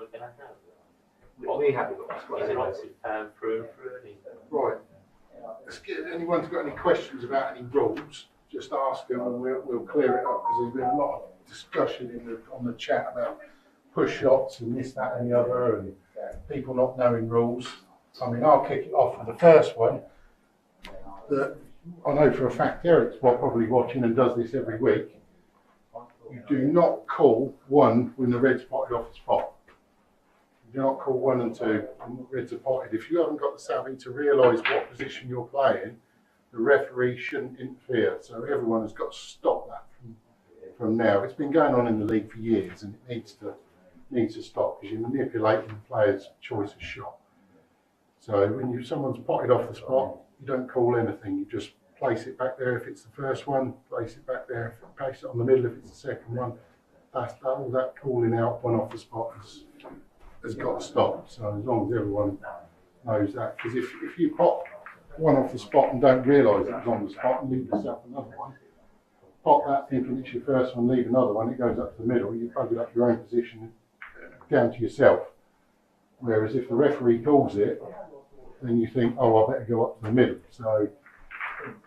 ever going to have. We haven't got that. He's an Oxford fan through and through. Right. Anyone's got any questions about any rules, just ask them and we'll clear it up, because there's been a lot of discussion on the chat about push shots and this, that and the other, and people not knowing rules. I mean, I'll kick it off with the first one. That I know for a fact Eric's probably watching and does this every week. You do not call one when the red's potted off the spot. You do not call 1 and 2 when the reds are potted. If you haven't got the savvy to realise what position you're playing, the referee shouldn't interfere. So everyone has got to stop that from now. It's been going on in the league for years, and it needs to stop, because you're manipulating the player's choice of shot. So when someone's potted off the spot, you don't call anything. You just place it back there if it's the first one, place it back there, place it on the middle if it's the second one. All that calling out 1 off the spot has got to stop. So as long as everyone knows that, because if you pot 1 off the spot and don't realise it was on the spot and leave yourself another one, pot that thinking it's your first one, leave another one, it goes up to the middle, you buggered up your own position down to yourself. Whereas if the referee calls it, then you think, oh, I better go up to the middle. So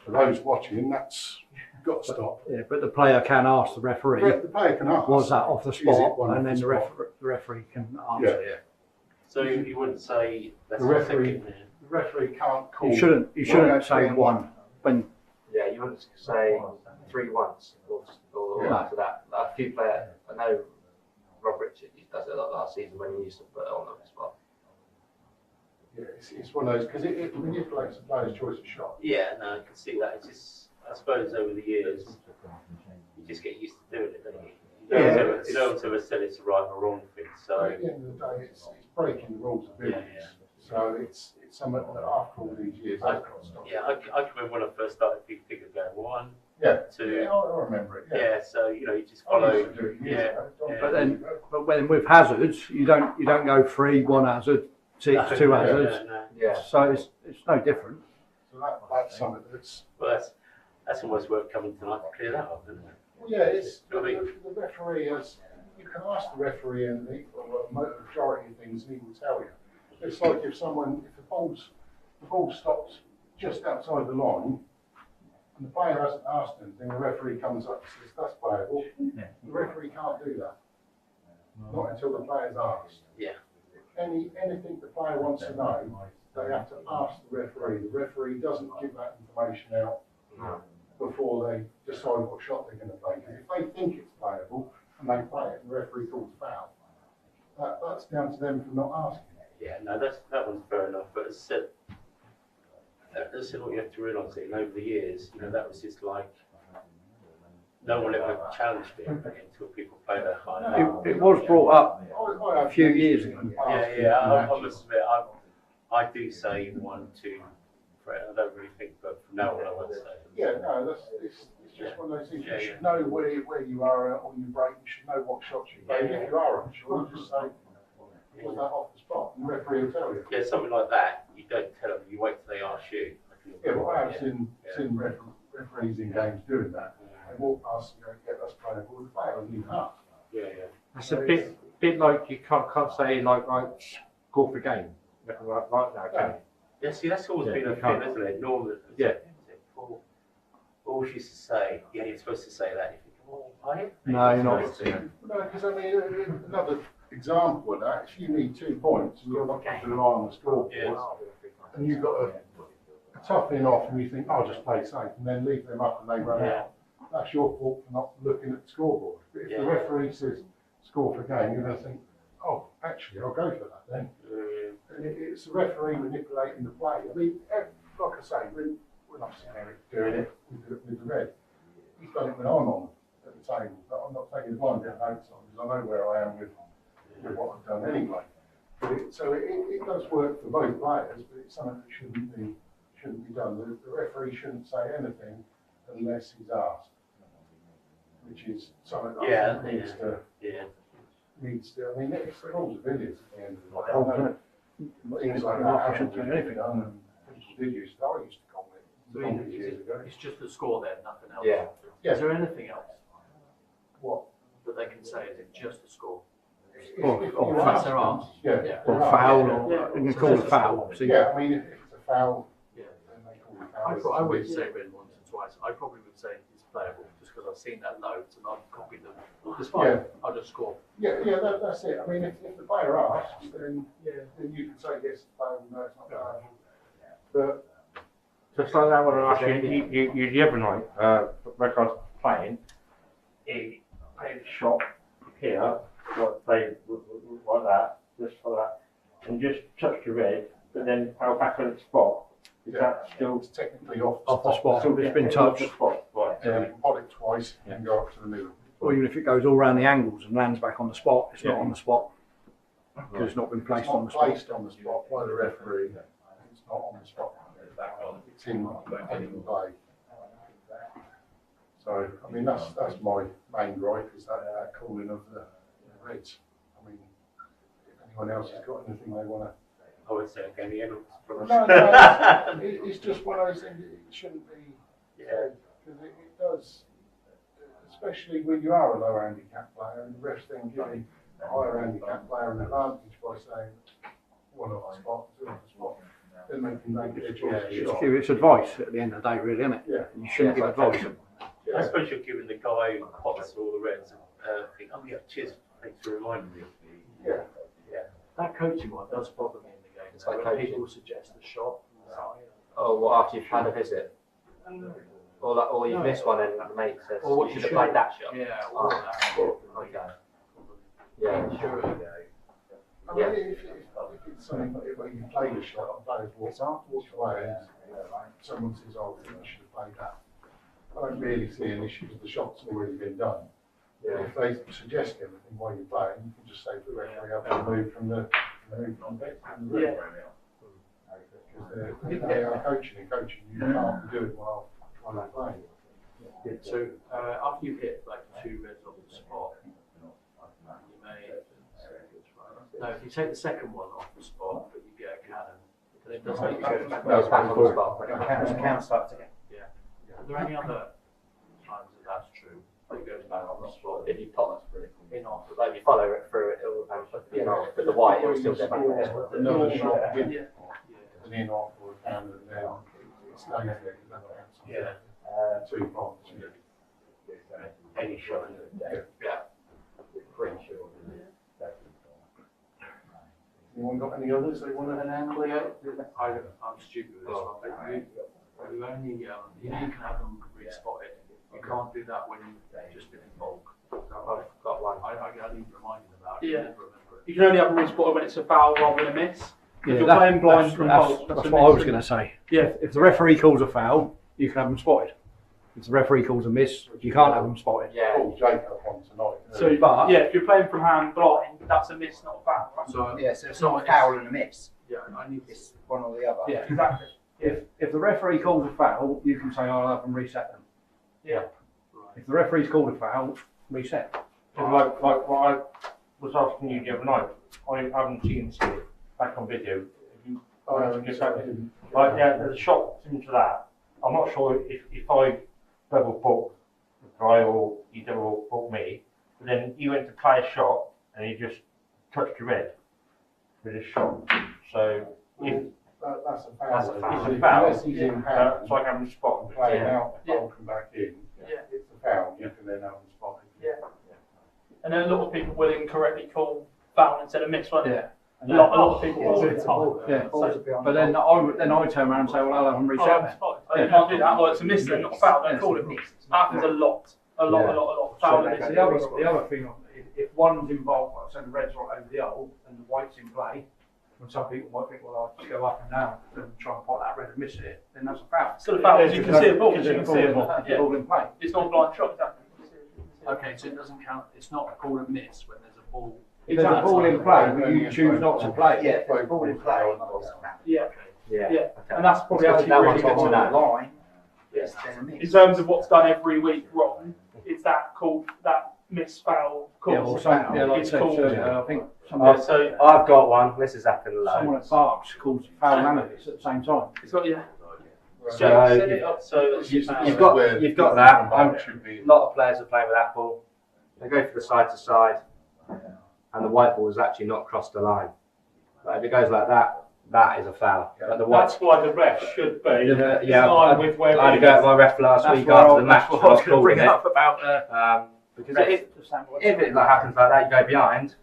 for those watching, that's got to stop. Yeah, but the player can ask the referee. The player can ask. Was that off the spot? And then the referee can answer. Yeah. So you wouldn't say that's The referee can't call. You shouldn't say 1 when. Yeah, you wouldn't say 3 once or No. after that. Like a few players, I know Rob Richard does it a lot last season when he used to put it on the spot. Yeah, it's one of those, because it manipulates the player's choice of shot. Yeah, no, I can see that. It's just, I suppose over the years, you just get used to doing it, don't you? You don't ever said it's a right or wrong thing. So at the end of the day, it's breaking the rules of business. So it's something that after all these years, I've got to stop. yeah, I can remember when I first started Big Figure going 1, Yeah, 2. I remember it. Yeah, so you just I follow. used to do it years ago. But when with hazards, you don't go 3, 1 hazard, 6, 2 hazards. No. Yeah. So it's no different. So that's something that's. Well, that's almost worth coming tonight to clear that up, isn't it? Well, yeah, it's the referee has. You can ask the referee, and the majority of things he will tell you. It's like if the ball stops just outside the line, and the player hasn't asked anything, the referee comes up and says that's playable. Yeah. The referee can't do that. Not until the player's asked. Yeah. Anything the player wants to know, they have to ask the referee. The referee doesn't give that information out before they decide what shot they're going to play. If they think it's playable and they play it and the referee calls a foul, that's down to them for not asking. Yeah, no, that one's fair enough. But as I said, what you have to realise is over the years, that was just like no one ever challenged it until people played at a high level. It was brought up A few years ago. Yeah, I must admit, I do say 1, 2, 3. I don't really think, but from now on I would say. Yeah, no, it's just one of those things. You should know where you are on your break. You should know what shots you play. If you are unsure, you just say, was that off the spot? And the referee will tell you. Yeah, something like that. You don't tell them. You wait till they ask you. Yeah, well, I have seen referees in games doing that. They walk past and go, yeah, that's playable. The player doesn't even ask. Yeah. It's a bit like you can't say like score for game like that, can you? Yeah, see, that's always been a thing, isn't it? Normally, Paul used to say, yeah, you're supposed to say that. You think, oh, are you? No, you're not. No, because I mean, another example of that, if you need 2 points and you're not keeping an eye on the scoreboard, and you've got a toughen off and you think, I'll just play safe, and then leave them up and they run out. That's your fault for not looking at the scoreboard. But if the referee says score for game, you're going to think, oh, actually, I'll go for that then. And it's the referee manipulating the play. I mean, like I say, when I've seen Eric doing it with the red, he's done it when I'm on at the table, but I'm not taking the blind down notes on because I know where I am with what I've done anyway. But it does work for both players, but it's something that shouldn't be done. The referee shouldn't say anything unless he's asked, which is something that needs to. I mean, it's the rules of billiards at the end of the day. Things like that haven't been anything done, and people did used to. I used to call it years ago. It's just the score then, nothing else. Yeah. Is there anything else What? that they can say? Is it just the score? Or That's their arse. Yeah. or foul, or you can call it foul. So Yeah, I mean, if it's a foul, Yeah. then they call it foul. I wouldn't say red once or twice. I probably would say it's playable just because I've seen that loads and I've copied them. It's fine. Yeah. I'll just score. Yeah, that's it. I mean, if the player asks, then you can say yes, it's playable, no, it's not playable. But Just like that one I asked you the other night, when I was playing, he played a shot here, played like that, just like that, and just touched the red, but then fell back on its spot. Is that still it's technically off off the spot, still it's been off touched. the spot? Right. So you can pot it twice and go up to the middle. Or even if it goes all around the angles and lands back on the spot, it's not on the spot because it's not been placed on the It's spot. not placed on the spot by the referee. It's not on the spot. It's in play. So, I mean, that's my main gripe is that calling of the Reds. I mean, if anyone else has got anything they want to. I would say again, the end No, it's just one of those things. It shouldn't be. Yeah. Because it does, especially when you are a low handicap player, and the refs then giving a higher handicap player an advantage by saying one off the spot, two off the spot. Then they can make their choice. It's advice at the end of the day, really, isn't it? Yeah. You shouldn't give advice. I suppose you're giving the guy who pots all the reds think, oh yeah, cheers, thanks for reminding me. Yeah. That coaching one does bother me in the game. It's like when coaching. people suggest a shot. Oh, well, after you've had a visit? Or you've missed one and the mate says, Or what you you should have played that shot? Yeah, all of that. Okay. Yeah, Sure. I mean, if it's something where you play the shot and players walk away and someone says, oh, I think you should have played that. I don't really see an issue because the shot's already been done. Yeah. If they suggest anything while you're playing, you can just say to the referee, I've been moved from the red. Because they are coaching and coaching, you can't do it while they're playing. So after you hit like 2 reds off the spot, you may. No, if you take the second one off the spot, but you get a cannon, then it doesn't. No, it's back on the spot. Yeah. Are there any other times that that's true? That it goes back on the spot? If you pot In off. like if you follow it through it, it'll you know, with the white, it'll still get back on the spot. Another shot with Yeah. an in off or a cannon, and then it stays there. Yeah. 2 pots. Any shot. Yeah. Anyone got any others they want to clear? I'm stupid with this one, but you only, you can have them re-spotted. You can't do that when you've just been in bulk. I've got one. I need reminding about it. Yeah. I didn't remember it. You can only have a re-spotter when it's a foul rather than a miss. If Yeah, you're playing blind from that's bulk, what a I was miss. going to say. Yeah. If the referee calls a foul, you can have them spotted. If the referee calls a miss, you can't have them spotted. Yeah. Oh, Jacob on tonight. So, But- yeah, if you're playing from hand blind, that's a miss, not a foul. Right? So, Yeah, so it's not a foul and a miss. yeah, I need It's this. one or the other. Yeah, exactly. If the referee calls a foul, you can say, I'll have them reset them. Yeah. If the referee's called a foul, reset. Like what I was asking you the other night, I haven't seen it back on video. Have you- Like, yeah, there's a shot into that. I'm not sure if I double booked the guy or you double booked me, but then you went to play a shot and you just touched the red with a shot. So if That's a foul. That's a foul. it's a foul, Unless he's in hand, it's like having spotted. playing Yeah. out, the ball come back in. Yeah. It's a foul, you can then have them spotted. Yeah. And then a lot of people will incorrectly call foul instead of miss, won't they? Yeah. A lot of people all the time. Yeah. So, But then I turn around and say, well, I'll have them reset oh, then. it's fine. Oh, you can't do that. Well, it's a miss then, not a foul. Don't call it. Happens a lot. A lot. Foul and miss. The other thing, if one's involved, like I said, the red's right over the hole and the white's in play, and some people might think, well, I'll just go up and down and try and pot that red and miss it, then that's a foul. Still a foul, because you can see a ball. Because You can see it. the ball in play. It's not a blind shot, exactly. Okay, so it doesn't count. It's not called a miss when there's a ball. If there's a ball in play, but you choose not to play it. Yeah, if there's a ball in play, it's a foul. Yeah. Yeah. Yeah. Okay. And that's probably That actually one's really good got to one know. out. Line, Yes. there's a In miss. terms of what's done every week wrong, it's that called that miss foul Yeah, call. or some, yeah, like I It's said, called. I think someone, So I've got one. This has happened someone loads. at Barks calls foul and analysis at the same time. It's got yeah. So set it up so that you've got that. Should be. A lot of players are playing with that ball. They go for the side to side, and the white ball is actually not crossed the line. But if it goes like that, that is a foul. But the white, That's why the ref should be in yeah, line with where I had to go to my ref last week after the match. That's what I was going to bring up about. Because if it like, happens like that, you go behind.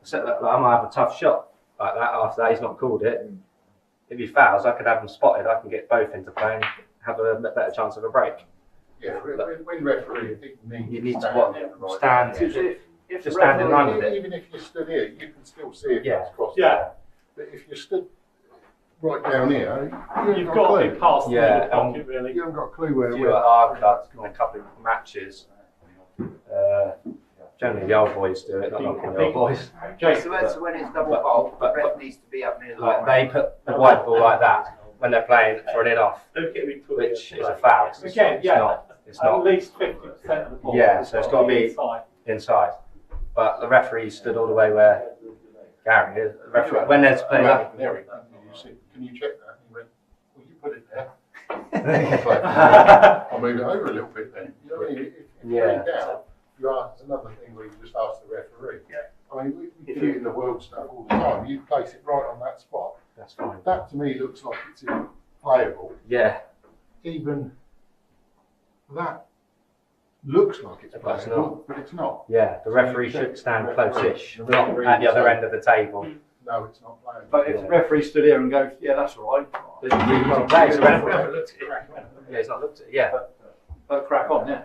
So, like, I might have a tough shot like that after that. He's not called it. If he fouls, I could have him spotted. I can get both into play and have a better chance of a break. Yeah, when referee, You need to stand. Just stand in line with it. Even if you stood here, you can still see if Yeah. it's crossed. Yeah. But if you stood right down here, You've got to be past the Yeah, middle pocket, really. You haven't got a clue where. You at our club in a couple of matches. Generally, the old boys do it, not knocking the old boys. So when it's double bolt, the ref needs to be up near the Like line. they put the white ball like that when they're playing for an in off, Don't get me put which here. is a foul. Again, yeah. It's At not least 50% of the ball. Yeah, so it's got to be inside. inside. But the referee stood all the way where Gary is. The referee, when there's playing up. Can you check that? He went, well, you put it there. I'll move it over a little bit then. You know what I mean? If you're in doubt, you ask another thing where you just ask the referee. I mean, we do it in the world stuff all the time. You place it right on that spot. That's fine. That to me looks like it's playable. Yeah. Even that looks like it's But it's playable, but it's not. Yeah, the referee should stand close-ish, not at the other end of the table. No, it's not playable. But if the referee stood here and goes, yeah, that's all right. He's not playing, so the referee hasn't looked at it. Yeah, he's not looked at it. Yeah. But crack on, yeah.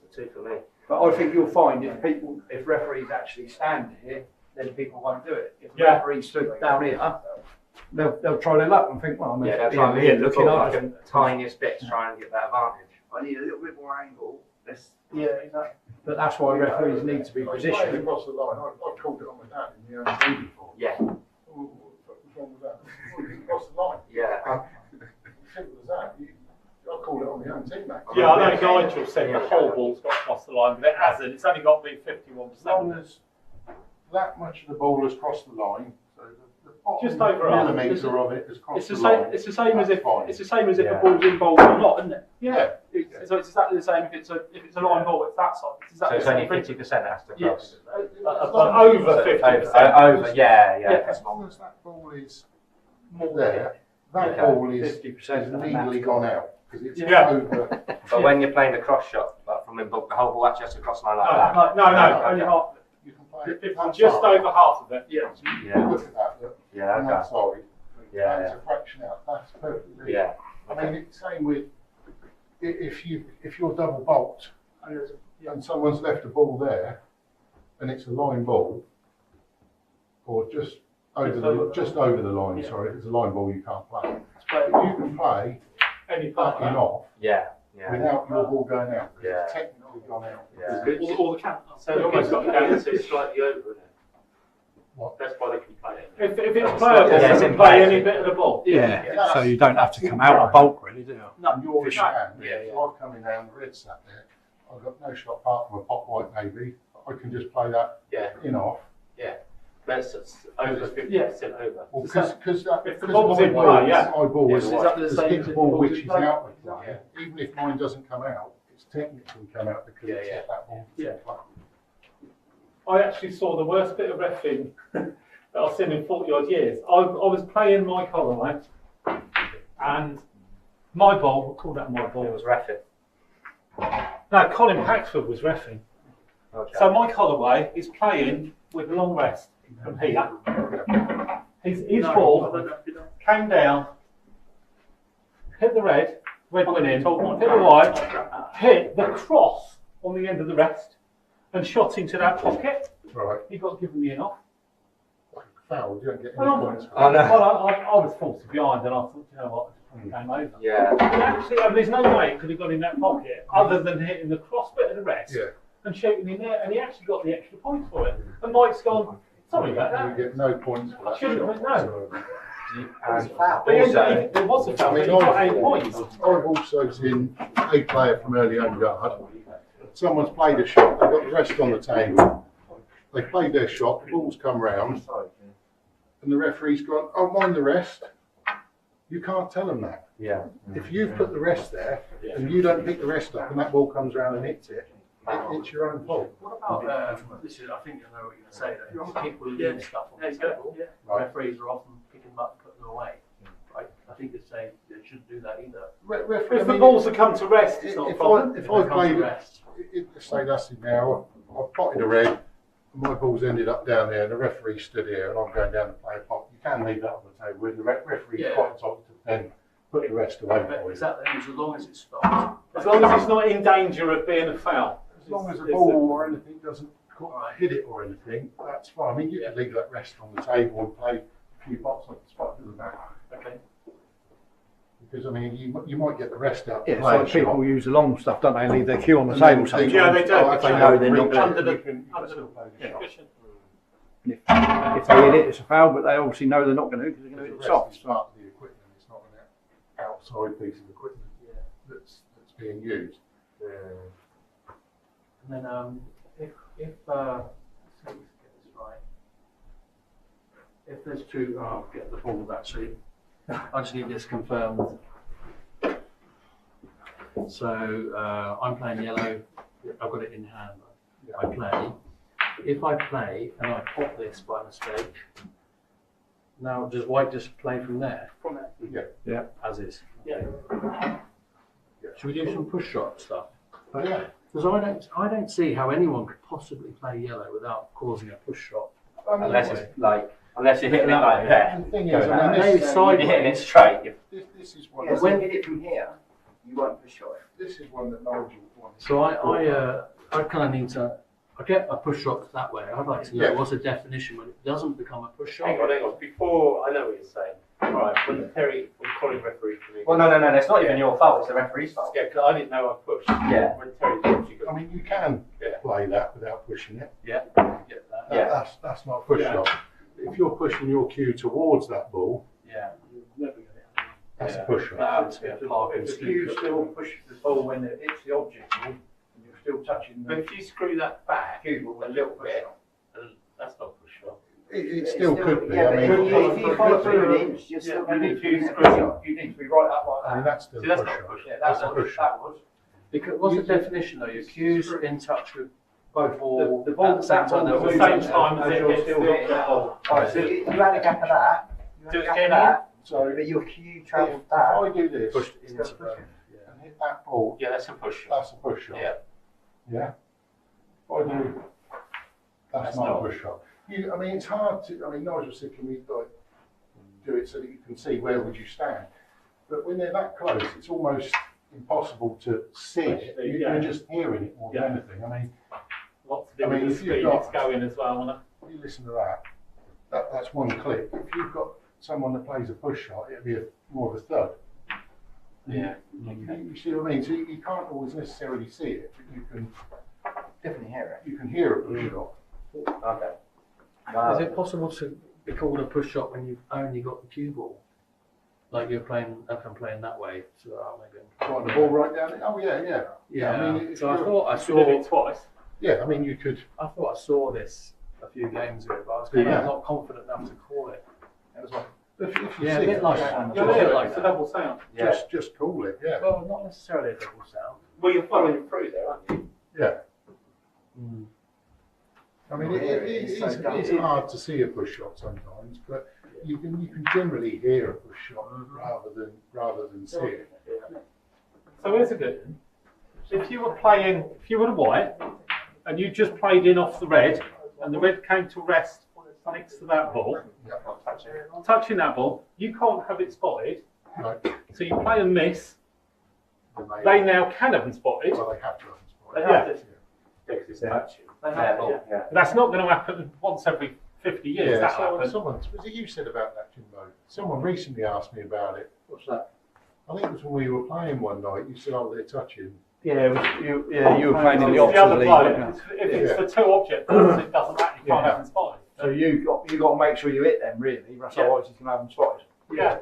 It's a two for me. But I think you'll find if referees actually stand here, then people won't do it. If the Yeah. referee stood down here, they'll try their luck and think, well, I'm Yeah, they'll being try and here move the looking ball up. like a tiniest bit to try and get that advantage. I need a little bit more angle. Let's Yeah, exactly. But that's why referees need to be Playing positioned. across the line. I've called it on my dad in the own team before. Yeah. Oh, what's wrong with that? Oh, you crossed the line. Yeah. Simple as that. I called it on my own teammate. Yeah, I know Nigel said the whole ball's got across the line, but it hasn't. It's only got to be 51%. As long as that much of the ball has crossed the line, so the bottom Just over half. millimetre of it has crossed It's the the line. same. It's the same as if Fine. it's the same as if Yeah. the ball's in bowl or not, isn't it? Yeah. So it's exactly the same if it's a line ball. It's that side. It's So exactly it's the only same principle. 50% has to Yeah. cross. Over 50%. Over, yeah. As long as that ball is More there, that Okay. ball is 50% legally gone out. Because it's Yeah. over. But when you're playing the cross shot, like from the whole ball actually has to cross the line like No, that. only half. You can play it It's that just far. over half of it. Yeah. Yeah. Look at that, look. Yeah, On that okay. side. Yeah, That's a fraction out. That's perfectly. Yeah. I mean, it's same with if you're double bolt and someone's left a ball there, and it's a line ball, or just over the line. Yeah. Sorry, if it's a line ball, you can't play. But But you can play any part backing of off Yeah. Yeah. without your ball going out. Because Yeah. It's technically gone out. Yeah. that. All the count. So it's almost got down to slightly over, isn't it? What? That's why they can play it. If it's playable, Yeah, it's you in can play play. any bit of the ball. Yeah, so you don't have to come out of bulk, really, do you? And yours Fish. can. Yeah, yeah. So I've come in down the red sat there. I've got no shot apart from a pop white maybe. I can just play that Yeah. in off. That's over 50% over. Well, because If the ball's in play, yeah. my ball Yes, is is that the same hit as the if ball the ball's which in is play? out with play. Even if mine doesn't come out, it's technically come out because it's hit that ball. Yeah. I actually saw the worst bit of reffing that I've seen in 40 odd years. I was playing my Colloway and my ball, we'll call that my It ball. was reffing. No, Colin Paxford was reffing. Okay. So my Colloway is playing with long rest from here. His ball came down, hit the red went in, hit the white, hit the cross on the end of the rest and shot into that pocket. Right. He got given the in off. Like a foul, you don't get any Well, points. for Oh, no. I was 40 behind and I thought, you know what, it's game over. Yeah. But actually, there's no way it could have got in that pocket other than hitting the cross bit of the rest Yeah. and shooting in there, and he actually got the extra point for it. And Mike's gone, sorry about You that. get no points for that. Shouldn't have, no. And But he ended- there was a foul, but he got 8 points. I've also seen a player from early on guard. Someone's played a shot, they've got the rest on the table. They played their shot, the ball's come round, and the referee's gone, oh, mind the rest. You can't tell them that. yeah. If you've put the rest there, and you don't pick the rest up, and that ball comes round and hits it, It's your own fault. What about, this is, I think I know what you're going to say, though. People leave stuff on the table, Right. referees are often picking them up and putting them away. Right? I think it's saying they shouldn't do that either. If the balls have come to rest, it's not a problem. If They I come to played, rest. say that's it now, I've potted a red, and my ball's ended up down there, and the referee stood here, and I'm going down to play a pot. You can leave that on the table, with the referee's Yeah. quite entitled to then put the rest away But for is you. that then, as long as it's stopped? As long as it's not in danger of being a foul. As long as the It's ball or anything doesn't Right. hit it or anything, that's fine. I mean, you can leave that rest on the table and play a few pots on the spot, doesn't matter. Okay. Because, I mean, you might get the rest out. to Yeah, play so a shot. people use the long stuff, don't they, and leave their cue on the And then table think, sometimes. Yeah, they do. oh, If they actually, know I've they're not reached under it, the- you can still play the shot. If they hit it, it's a foul, but they obviously know they're not going to because they're going to hit The it rest soft. is part of the equipment, it's not an outside piece of equipment that's being used. And then, if let's see, let's get this right. If there's two, I'll get the balls actually. I just need this confirmed. So, I'm playing yellow, I've got it in hand, I play. If I play and I pop this by mistake, now does white just play from there? From there. Yeah. As is? Yeah. Should we do some push shot stuff? But yeah, Because I don't see how anyone could possibly play yellow without causing a push shot. Unless it's like, unless you're hitting it like that. the thing is, Going I out. mean, Maybe this, side- You're hitting it straight. this is one. Yeah, so when you hit it from here, you won't push shot. This is one that Nigel wanted. So I kind of need to. I get a push shot that way. I'd like to know Yeah. what's the definition when it doesn't become a push shot. Hang on. Before, I know what you're saying. Right, when Colin refereed for me. Well, no, that's not even your fault. It's the referee's fault. Yeah, 'cause I didn't know I pushed. Yeah. When Terry pushed, you I got. mean, you can Yeah. play that without pushing it. Yeah, get that. Yeah. That's not a push Yeah. shot. If you're pushing your cue towards that ball, Yeah. Never get it. that's Yeah. a push shot. That happens to be a park and If the cue snooker. still pushes the ball when it hits the object, and you're still touching But the if you screw that back cue ball, a little bit, then that's not a push shot. It still could be. Yeah, I but mean, if you follow through an inch, you're still you going need to to do screw it. You need to be right up like I mean, that. that's still See, a that's push not a shot. push. Yeah, That's that a was. push That was. Because what's the definition though? Your cues in touch with both ball The ball at the same time. At the they're same all- time as it you're hits still the hitting that ball. Right, so you had a gap of that. You Do had it a gap again, of that, So but your cue if travelled that. I do this Pushed and into both. hit that ball, Yeah, that's a push shot. that's a push shot. Yeah. Yeah. If I do, that's not a push shot. I mean, it's hard to. I mean, Nigel said, "Can we like do it so that you can see where would you stand?" But when they're that close, it's almost impossible to see it. Yeah. You're just hearing it more than Yeah. anything. I mean, Lots to do I mean, with if the you've speed got- it's going as well. And if you listen to that, that's one click. If you've got someone that plays a push shot, it'd be more of a thud. Yeah. You see what I mean? So you can't always necessarily see it, but Definitely hear you can hear a push shot. Okay. Is it possible to be called a push shot when you've only got the cue ball? Like you're playing, if I'm playing that way, so maybe. Right, the ball right down. Oh yeah. Yeah. I mean, if So I you're- thought I we did it saw. twice. Yeah, I mean, you could. I thought I saw this a few games ago, but I was kind Yeah. of not confident enough to call it. It was like, If you yeah, a see bit it, like just- that. Yeah, Just a bit like it's a that. double sound. just call it. Yeah. Well, not necessarily a double sound. Well, you're following through there, aren't you? Yeah. Mm. I mean, it's hard to see a push shot sometimes, but you can generally hear a push shot rather than see it. So here's a good one. If you were the white, and you just played in off the red, and the red came to rest next to that ball, touching that ball, you can't have it spotted. No. So you play and miss. They now can have them spotted. Well, they have to. They have to. Yeah, 'cause it's touching. Yeah. That's not going to happen once every 50 years. Yeah, that so happens. someone, was it you said about that, Jimbo? Someone recently asked me about it. What's that? I think it was when we were playing one night. You said, "Oh, they're touching." Yeah, it was, you were playing in the It's the other opposite league. bloke. weren't you? If it's the two object balls, it doesn't matter. You can't have them spotted. So you got to make sure you hit them really. That's otherwise you can have them spotted. Yeah,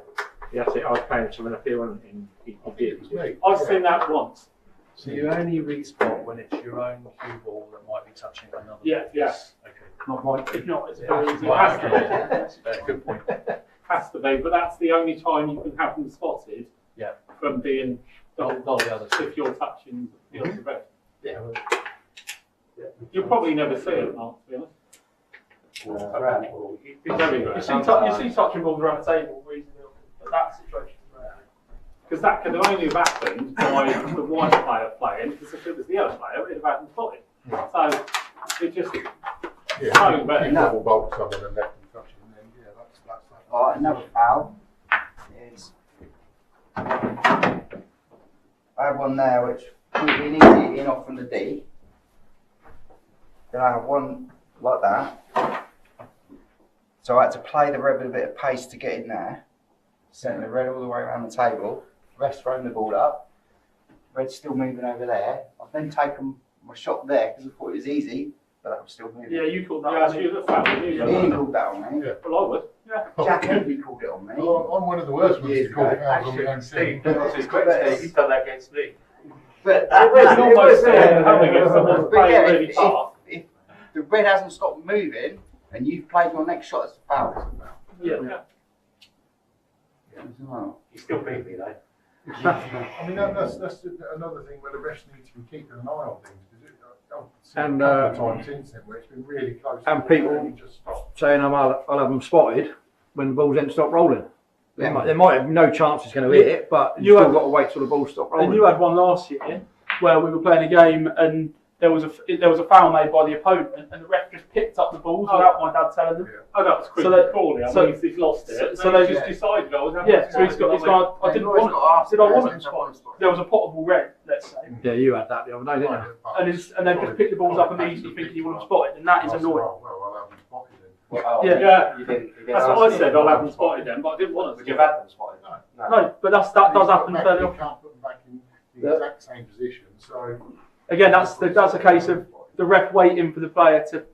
Yes, I was playing some appeal and he I think it was me. I've seen that once. So you only respot when it's your own cue ball that might be touching another. Yeah, yeah. Okay. Not right. If not, it's Yeah. very easy. It Right, has to okay. be. That's a good point. Has to be, but that's the only time you can have them spotted. Yeah. From being Not the other two. if you're touching the other red. Yeah. You'll probably never see it, Mark, to be honest. You see touching balls around the table reasonably often, but that situation is rare. Because that could only have happened by the white player playing, because if it was the yellow player, it'd have happened spotted. So it just so better. Double bolt someone and let them touch it, and then that's that. Alright, another foul is I have one there which we need to get in off from the D. Then I have one like that. So I had to play the red with a bit of pace to get in there. Sent the red all the way around the table. Ref's thrown the ball up. Red's still moving over there. I've then taken my shot there because I thought it was easy, but that was still moving. Yeah, you called that on you. That's foul. He didn't call that on me. Yeah, well, I would. Yeah. Jack Henry called it on me. Well, I'm one of the worst ones to call fouls on my own Steve, team. he's done that against me. But It's almost having it someone's playing really tough. if the red hasn't stopped moving and you've played your next shot, it's a foul. Yeah. You still beat me though. I mean, that's another thing where the refs need to be keeping an eye on things. And, a couple of times since then where it's been really close. and people just stop. saying I'll have them spotted when the ball's then stop rolling. They might have no chance it's going to hit it, but you've still got to wait till the ball stops rolling. And you had one last year where we were playing a game and there was a foul made by the opponent and the ref just picked up the balls without my dad telling them. Oh, that was quick. So they- Crawley, I so- mean, he's lost it. so they they- just decided I was having Yeah, so he's gone. I didn't want it. Did I want it? There was a potable red, let's say, Yeah, you had that the other day, didn't you? and they've just picked the balls up immediately thinking you want them spotted, and that is annoying. Well, I'll have them spotted then. Oh, Yeah. You didn't That's what I said. I'll have them spotted then, but I didn't want Would to. you have had them spotted? No, but that does happen fairly You often. can't put them back in the exact same position, so. Again, that's a case of the ref waiting for the player to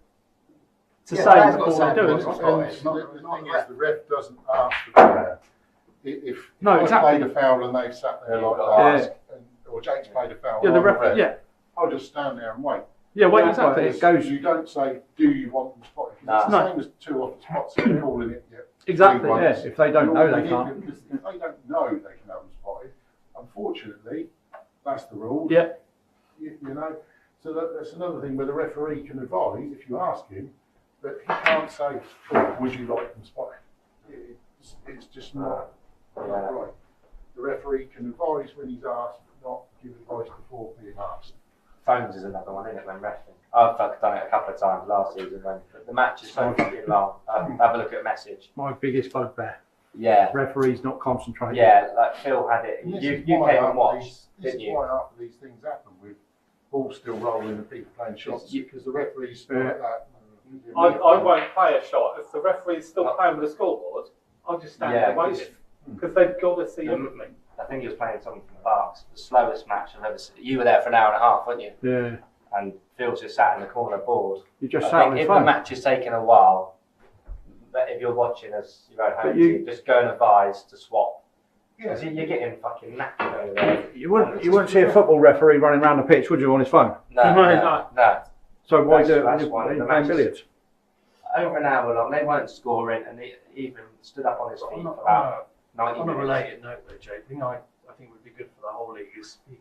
say that's before got they do to it. say. The thing is, the ref doesn't ask for the player. If No, I exactly. played a foul and they've sat there like Yeah. that, or Jake's played a foul, Yeah, the I'm ref. ref, Yeah, I'll just stand there and wait. yeah. Wait, Yeah, exactly. it goes. You don't say, do you want them spotted? 'Cause it's No. the same as 2 off the spots, so they're calling it. Yeah, Exactly. three Yeah, ones. if they don't know, they Because can't. if they don't know they can have them spotted, unfortunately, that's the rule. Yeah. You know, so that's another thing where the referee can advise if you ask him, but he can't say, oh, would you like them spotted? It's just not right. The referee can advise when he's asked, but not give advice before being asked. Phones is another one, isn't it, when wrestling? I've done it a couple of times last season when the match is so fucking long. Have a look at a message. My biggest bugbear. Yeah. Referees not concentrating. Yeah, like Phil had it. And this You is came why and after watched, this didn't is you? why after these things happen with balls still rolling and people playing shots, because the referees like that. I won't play a shot if the referee's still playing with the scoreboard. I'll just stand there waiting because they've got to see everything. I think he was playing something from the Barks, the slowest match I've ever seen. You were there for an hour and a half, weren't you? Yeah. And Phil's just sat in the corner bored. You just I sat on think his if the phone. match is taking a while, but if you're watching as your own home you- team, just go and advise to swap. Yeah. Because you're getting fucking knackered over there. You wouldn't see a football referee running around the pitch, would you, on his phone? No. So why do That's you one of the playing matches. billiards? Over an hour long, they weren't scoring, and he even stood up on his feet for about 90 On a minutes. related note though, Jake, I think would be good for the whole league is be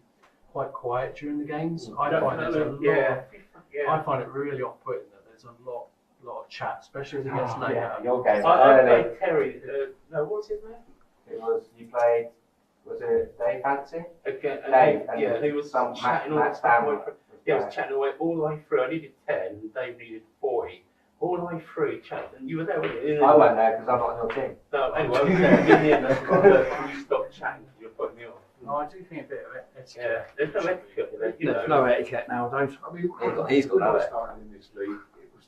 quite quiet during the games. I find there's a lot I find it really off-putting that there's a lot of chat, especially as it gets later. Yeah, your game I early. played Terry. No, what's his name? It was, you played, was it Dave Fancy? Again, Dave, and yeah, he was some chatting all Matt the stuff. Stanley. He was chatting away all the way through. I needed 10, and Dave needed 40. All the way through, chatting. And you were there, weren't you? I went there because I'm not on your team. No, anyway, I was there. In the end, that's when you stopped chatting because you were putting me off. No, I do think a bit of it. Yeah, there's no etiquette with it, you There's know. no etiquette nowadays. I mean, He's got when I no started in this league, it was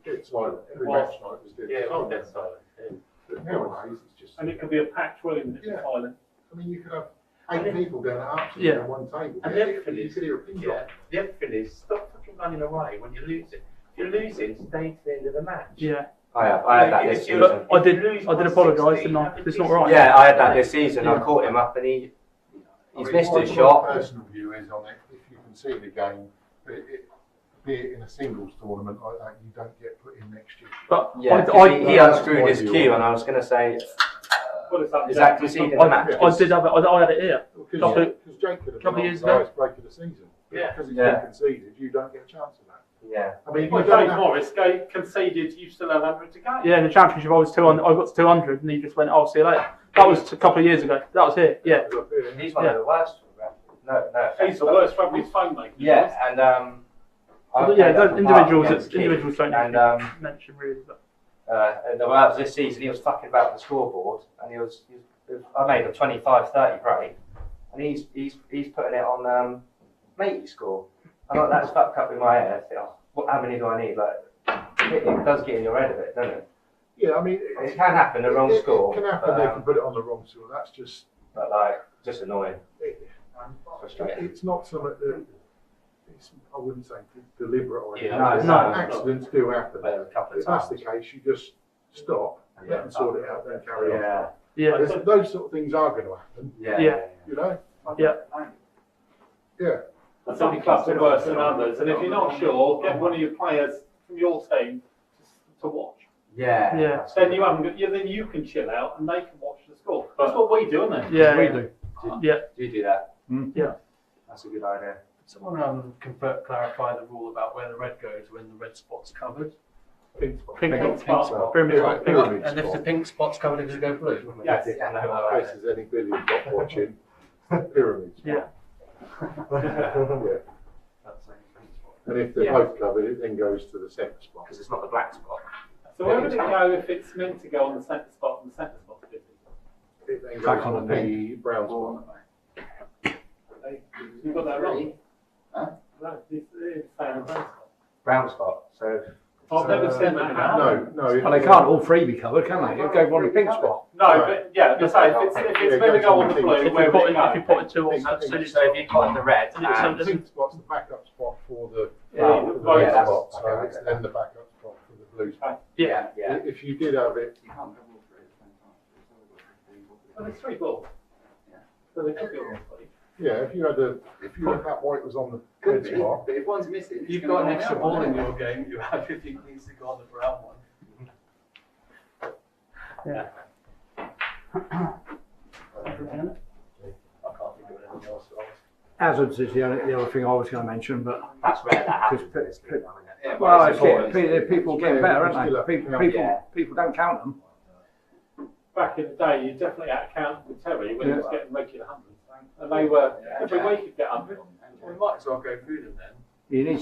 dead silent. Every Well, match night was dead Yeah, it was silent. dead silent. Yeah. But nowadays, it's just. And it could be a packed room if Yeah. it's silent. I mean, you could have 8 people down at Arsenal Yeah. on one table. And the other thing you is, could hear a pin drop. the other thing is, stop fucking running away when you're losing. If you're losing, stay to the end of the match. Yeah, I had that this season. but I did apologise, didn't I? It's not right. Yeah, I had that this season. I caught him up and he's missed his shot. My personal view is on it, if you can see the game, be it in a singles tournament like that, you don't get put in next year. But Yeah, he I unscrewed his cue, and I was going to say, What is that? is that conceding the match? did have it. I had it here. Because Jake could have couple been years on the ago. highest break of the season. But Yeah. because it's Yeah. been conceded, you don't get a chance of that. Yeah. I mean, you Well, don't James have- Morris conceded. You still have 100 to go. Yeah, in the championship, I was 200. I got to 200, and he just went, "I'll see you later." That was a couple of years ago. That was here. Yeah. He's one of the worst. No, He's the worst rugby's phone maker. Yeah, and Individuals don't need to mention really. But. And that was this season. He was fucking about the scoreboard, and I made a 25-30 break, and he's putting it on matey score. I'm like, that's fucked up in my head. I think, how many do I need? Like, it does get in your head a bit, doesn't it? Yeah, I mean, it can happen. The wrong score. It can happen. They can put it on the wrong score. That's just. But like, just annoying. Frustrating. It's not something that. I wouldn't say deliberate or anything. No. Accidents do happen. If that's the case, you just stop, let them sort it out, then carry on. Yeah. Those sort of things are going to happen. Yeah. You know. Yeah. Yeah. Some clubs are worse than others, and if you're not sure, get one of your players from your team to watch. Yeah. Yeah. Then then you can chill out and they can watch the score. That's what we do, isn't it? Yeah. We do. Yeah. Do you do that? Yeah. That's a good idea. Someone clarify the rule about where the red goes when the red spot's covered. Pink spot. Pink spot. Pyramid Yeah, spot. pyramid And if the spot. pink spot's covered, does it go blue? Yes. In case there's any billion not watching, pyramid spot. Yeah. Yeah. And if they're both covered, it then goes to the centre spot. Because it's not the black spot. So where would it go if it's meant to go on the centre spot and the centre spot's busy? It then goes Back on on the the brown spot. You got that wrong. Huh? No, it's saying brown spot. Brown spot. So. I've never seen that happen. No. Well, they can't all three be covered, can they? It'll go on the pink spot. No, but yeah, just say if it's meant to go on the blue, where would it If you go? put it two or So if you got the red, The pink spot's the backup spot for the Yeah, blue that's- spot, so okay, it's okay. then the backup spot for the blue spot. Yeah. Yeah. If you did have it, You can't have all three at the same time. Well, there's 3 balls. So they could be on the blue. yeah, if you had that white was on the Could red be, spot, but if one's missing, If you've got an extra ball in your game, you have if it needs to go on the brown one. Yeah. Hazards is the other thing I was going to mention, but That's rare that happens. Because It's good, though, isn't it? Yeah, well, it's important. people getting better, aren't they? Yeah. People don't count them. Back in the day, you definitely had to count with Terry when he was getting regular hundreds. And they were, every week he'd get 100. We might as well go through them then. You need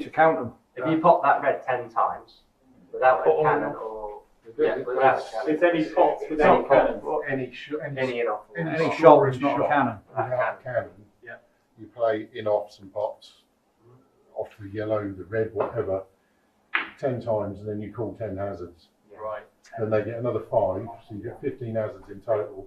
to count them. If you pop that red 10 times without a cannon or without a cannon, Is any pots with any cannons? any in off. Any shot is not a cannon. without cannon, you play in offs and pots, off the yellow, the red, whatever, 10 times, and then you call 10 hazards. Right. Then they get another 5, so you get 15 hazards in total.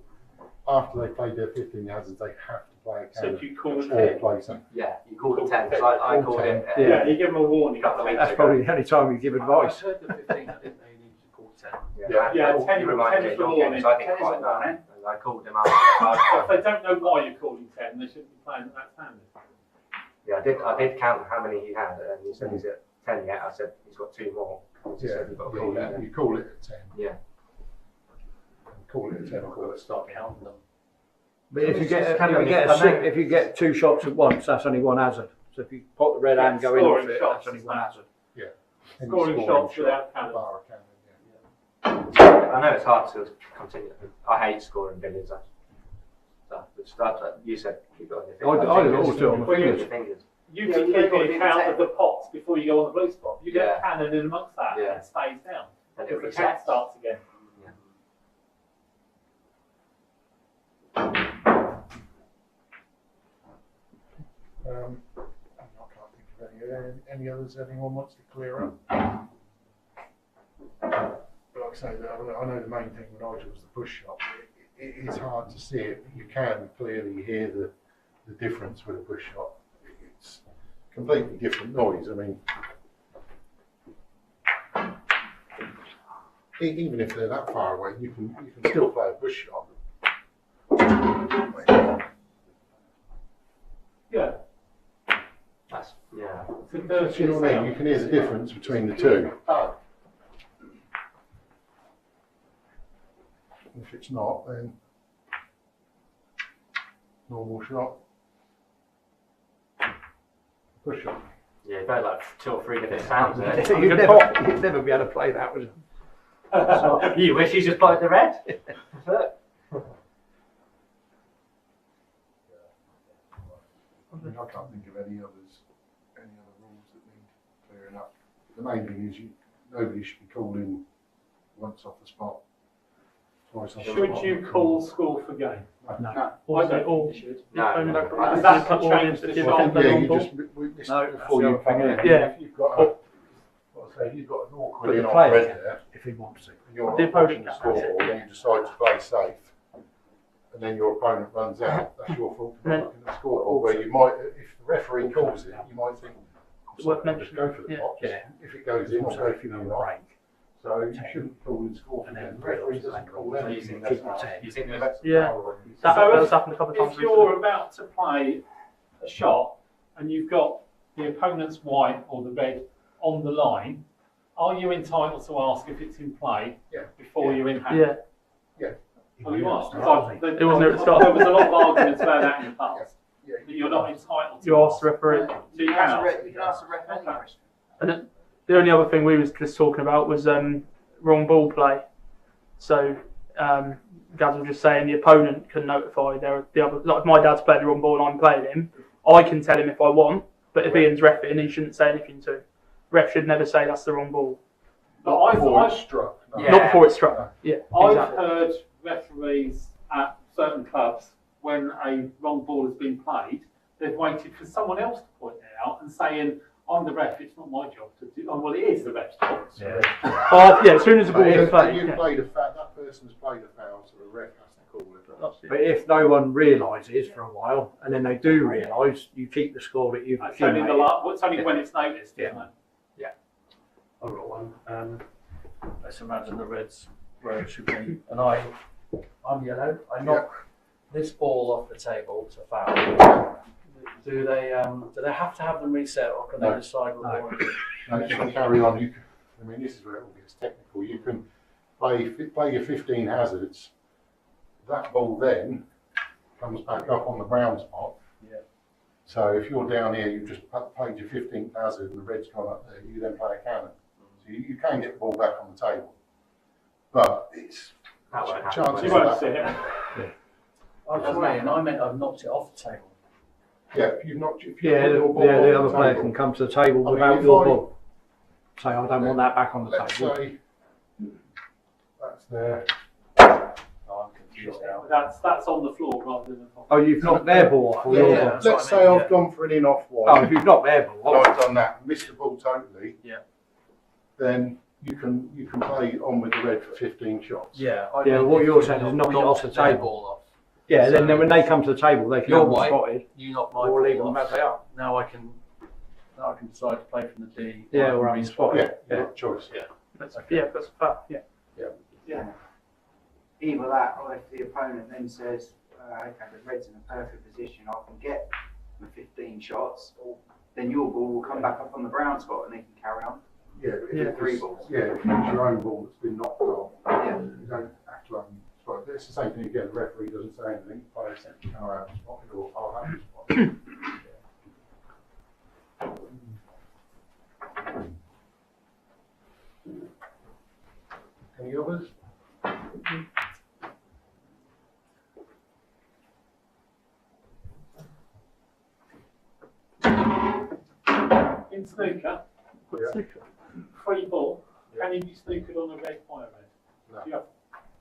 After they played their 15 hazards, they have to play a So cannon if you call it or 10. play something. Yeah, you called it 10. So I called it. Yeah, you give them a warning. Couple of weeks That's ago. probably the only time you give advice. I heard the 15, I didn't know you needed to call 10. Yeah, you 10 reminded me is the of warning. games, I didn't 10 is quite the know. warning. And I called them up. If they don't know why you're calling 10, they shouldn't be playing at that standard. Yeah, I did count how many he had, and he said he's at 10 yet. I said he's got 2 more. He just said you've got to call it. You call it at 10. Yeah. Call it at 10 I've got to start counting them. But if you It's get just if kind you of get a a six, mix. if you get 2 shots at once, that's only 1 hazard. So if you put the red Yeah, hand go in scoring off it, shots that's only is 1 that. hazard. Any Scoring shots without cannon. bar a cannon, yeah. I know it's hard to continue. I hate scoring billiards. You said keep it on your I fingers. always do it on my Well, fingers. Your fingers. You Yeah, can you keep got an to account do of the pots before you go on the blue spot. You get Yeah. a cannon in amongst that Yeah. and it stays down. And it Because the count resets. starts again. I can't think of any others anyone wants to clear up. But like I say, I know the main thing with Nigel was the push shot. It is hard to see it, but you can clearly hear the difference with a push shot. It's completely different noise. I mean, even if they're that far away, you can still play a push shot. Yeah. That's, yeah. It's a You know what I mean? You can hear the difference between the two. If it's not, then normal shot, push shot. Yeah, you've had like 2 or 3 different sounds there. You'd never be able to play that, would you? You wish you just played the red. I can't think of any other rules that need clearing up. The main thing is nobody should be calling once off the spot, twice off the spot. Should you call score for game? No. Or I don't or think you should. No. Is that to change the shot? Yeah, you just, this No, before you come in. Yeah. If you've got a, what I say, if you've got an awkward But the in-off player red can, there, if he wants to. and you're The not opponent watching the can. score, and you decide to play safe, and then your opponent runs out, that's your fault for not looking at the scoreboard, where you might, if the referee calls it, you might think, It's worth "I'm just go for the mentioning, box. yeah. If it goes in, I'll Also, go if for you the have a off. break, So you shouldn't call in score for and the then referee doesn't call So anything. keep your 10. You think Yeah. That's happened a couple of times. If you're about to play a shot and you've got the opponent's white or the red on the line, are you entitled to ask if it's in play Yeah. before you're in hand? Yeah. Oh, you are. It wasn't at the start. There was a lot of arguments about that in the past. Yeah. That you're not entitled to. You ask the referee. So you can ask. You can ask the referee. And then the only other thing we was just talking about was wrong ball play. So Gaz was just saying the opponent can notify the other. Like if my dad's playing the wrong ball and I'm playing him, I can tell him if I want. But if Ian's reffing, he shouldn't say anything to him. Ref should never say that's the wrong ball. But I've struck. No. Yeah. Not before it's struck. Yeah. I've Exactly. heard referees at certain clubs, when a wrong ball has been played, they've waited for someone else to point it out and saying, I'm the ref, it's not my job to do. Oh, well, it is the ref's job. Yeah. Yeah. As soon as the ball But is if played. you Yeah. played a foul, that person's played a foul, so the ref has to call it. That's it. But if no one realises for a while, and then they do realise, you keep the score that you've It's only, accumulated. it's only when it's noticed, isn't Yeah. it? I've got one. Let's imagine the red's where it should be, and I'm yellow. I knock this ball off the table to foul. Do they have to have them reset, or can No. they decide what they want to do? No, you can carry on. I mean, this is where it all gets technical. You can play your 15 hazards. That ball then comes back up on the brown spot. Yeah. So if you're down here, you've just played your 15th hazard and the red's gone up there, you then play a cannon. So you can get the ball back on the table. But it's That won't happen. chances You of won't that. see it. I was saying, I meant I've knocked it off the table. Yeah, if you've not, if you Yeah, put the, your ball yeah, the off other player table, can come to the table I mean, without if your I- ball. Say, I don't want that back on the let's table. say that's there. Oh, I'm confused now. That's on the floor rather than on. Oh, you've knocked their ball off or your Yeah. ball. That's what Let's I say mean, I've gone for an in-off Oh, wide. if you've knocked their ball and off, I've done that, missed the ball totally. Yeah. Then you can play on with the red for 15 shots. Yeah. I Yeah, meant what if you're you saying is knock knock it off the their table. ball off. yeah, then So- when they come to the table, they can You're have them white. spotted You knock my or leave ball them off. as they are. Now I can decide to play from the D. Yeah, or or I have can them spotted. Yeah, you've got a choice. That's a fact. Yeah. Either that, or if the opponent then says, okay, the red's in a perfect position, I can get the 15 shots, then your ball will come back up on the brown spot and they can carry on. Yeah, if Yeah. it was- Three balls. Yeah, if it's your own ball that's been knocked off, Yeah. you don't have to have them spotted. It's the same thing again, the referee doesn't say anything, players say, I'll have them spotted or I'll have them spotted. Any others? In snooker, Yeah. free ball, Yeah. can you be snookered on a red by a red? No. Do you have-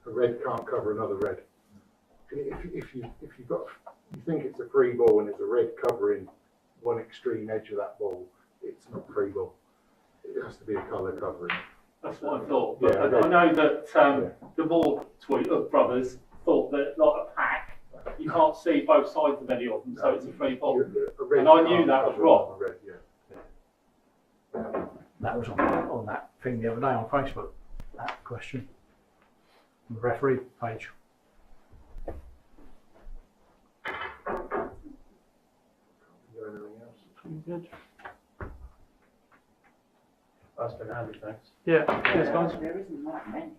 A red can't cover another red. If you think it's a free ball and there's a red covering one extreme edge of that ball, it's not free ball. It has to be a colour covering. That's what I thought. But Yeah, I know that the Moore brothers thought that, like a pack, you can't see both sides of any of them, so it's a free ball. A red And I knew can't that was cover wrong. another red, yeah. That was on that thing the other day on Facebook, that question. The referee page. Anything else? Good. That's been handy, thanks. Yeah. Yes, guys. There isn't that many.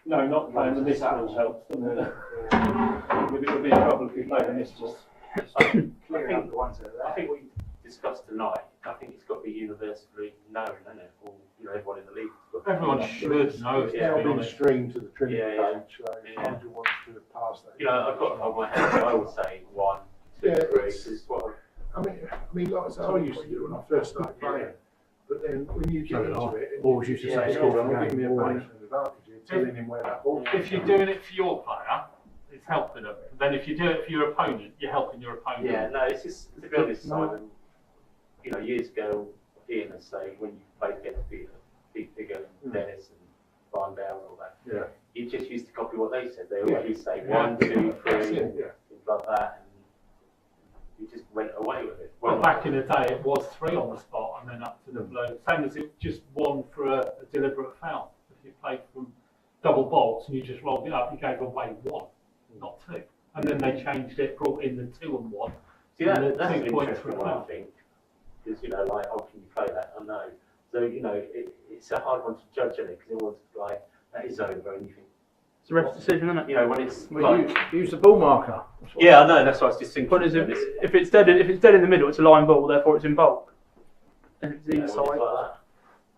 No, not playing the mistrals helps, doesn't it? It would be a trouble if we played the mistrals. Clearing up the ones that are I there. think we discussed tonight, I think it's got to be universally known, isn't it? Or, you know, everyone in the league. Everyone should know. It's to now be been honest. streamed to the Trinity Yeah, page, so if Andrew wants to pass that. You know, I've got it on my head, I would say 1, 2, Yeah, 3. it's- Is what I mean, like I said, I used to do it when I first started playing, but then when you get into it, Always used to you say, say, score "Oh, from I'm giving me a game, bonus and advantage here," telling him where that ball. If you're doing it for your player, it's helping them. Then if you do it for your opponent, you're helping your opponent. Yeah, no, it's just, to be honest, Simon, you know, years ago, Ian would say, when you played against Pete Bigger and Dennis and Brian Down and all that, Yeah. you just used to copy what they said. They Yeah. always say Yeah. 1, 2, 3, That's it, yeah. things like that, and you just went away with it. Well, back in the day, it was 3 on the spot and then up to the blow. Same as it just 1 for a deliberate foul. If you played from double bolts and you just rolled it up, you gave away 1, not 2. And then they changed it, brought in the 2 and 1. See, that's an 2 points interesting for one, I foul. think, because, you know, like, oh, can you play that? I know. So, you know, it's a hard one to judge, isn't it? Because everyone's like, that is over, and you think, It's a ref's decision, isn't it? you know, when it's Well, like, use the ball marker. yeah, I know, that's what I was just thinking. Point is, if it's dead in the middle, it's a line ball, therefore it's in bulk. And if it's you know, either when side. it's like that.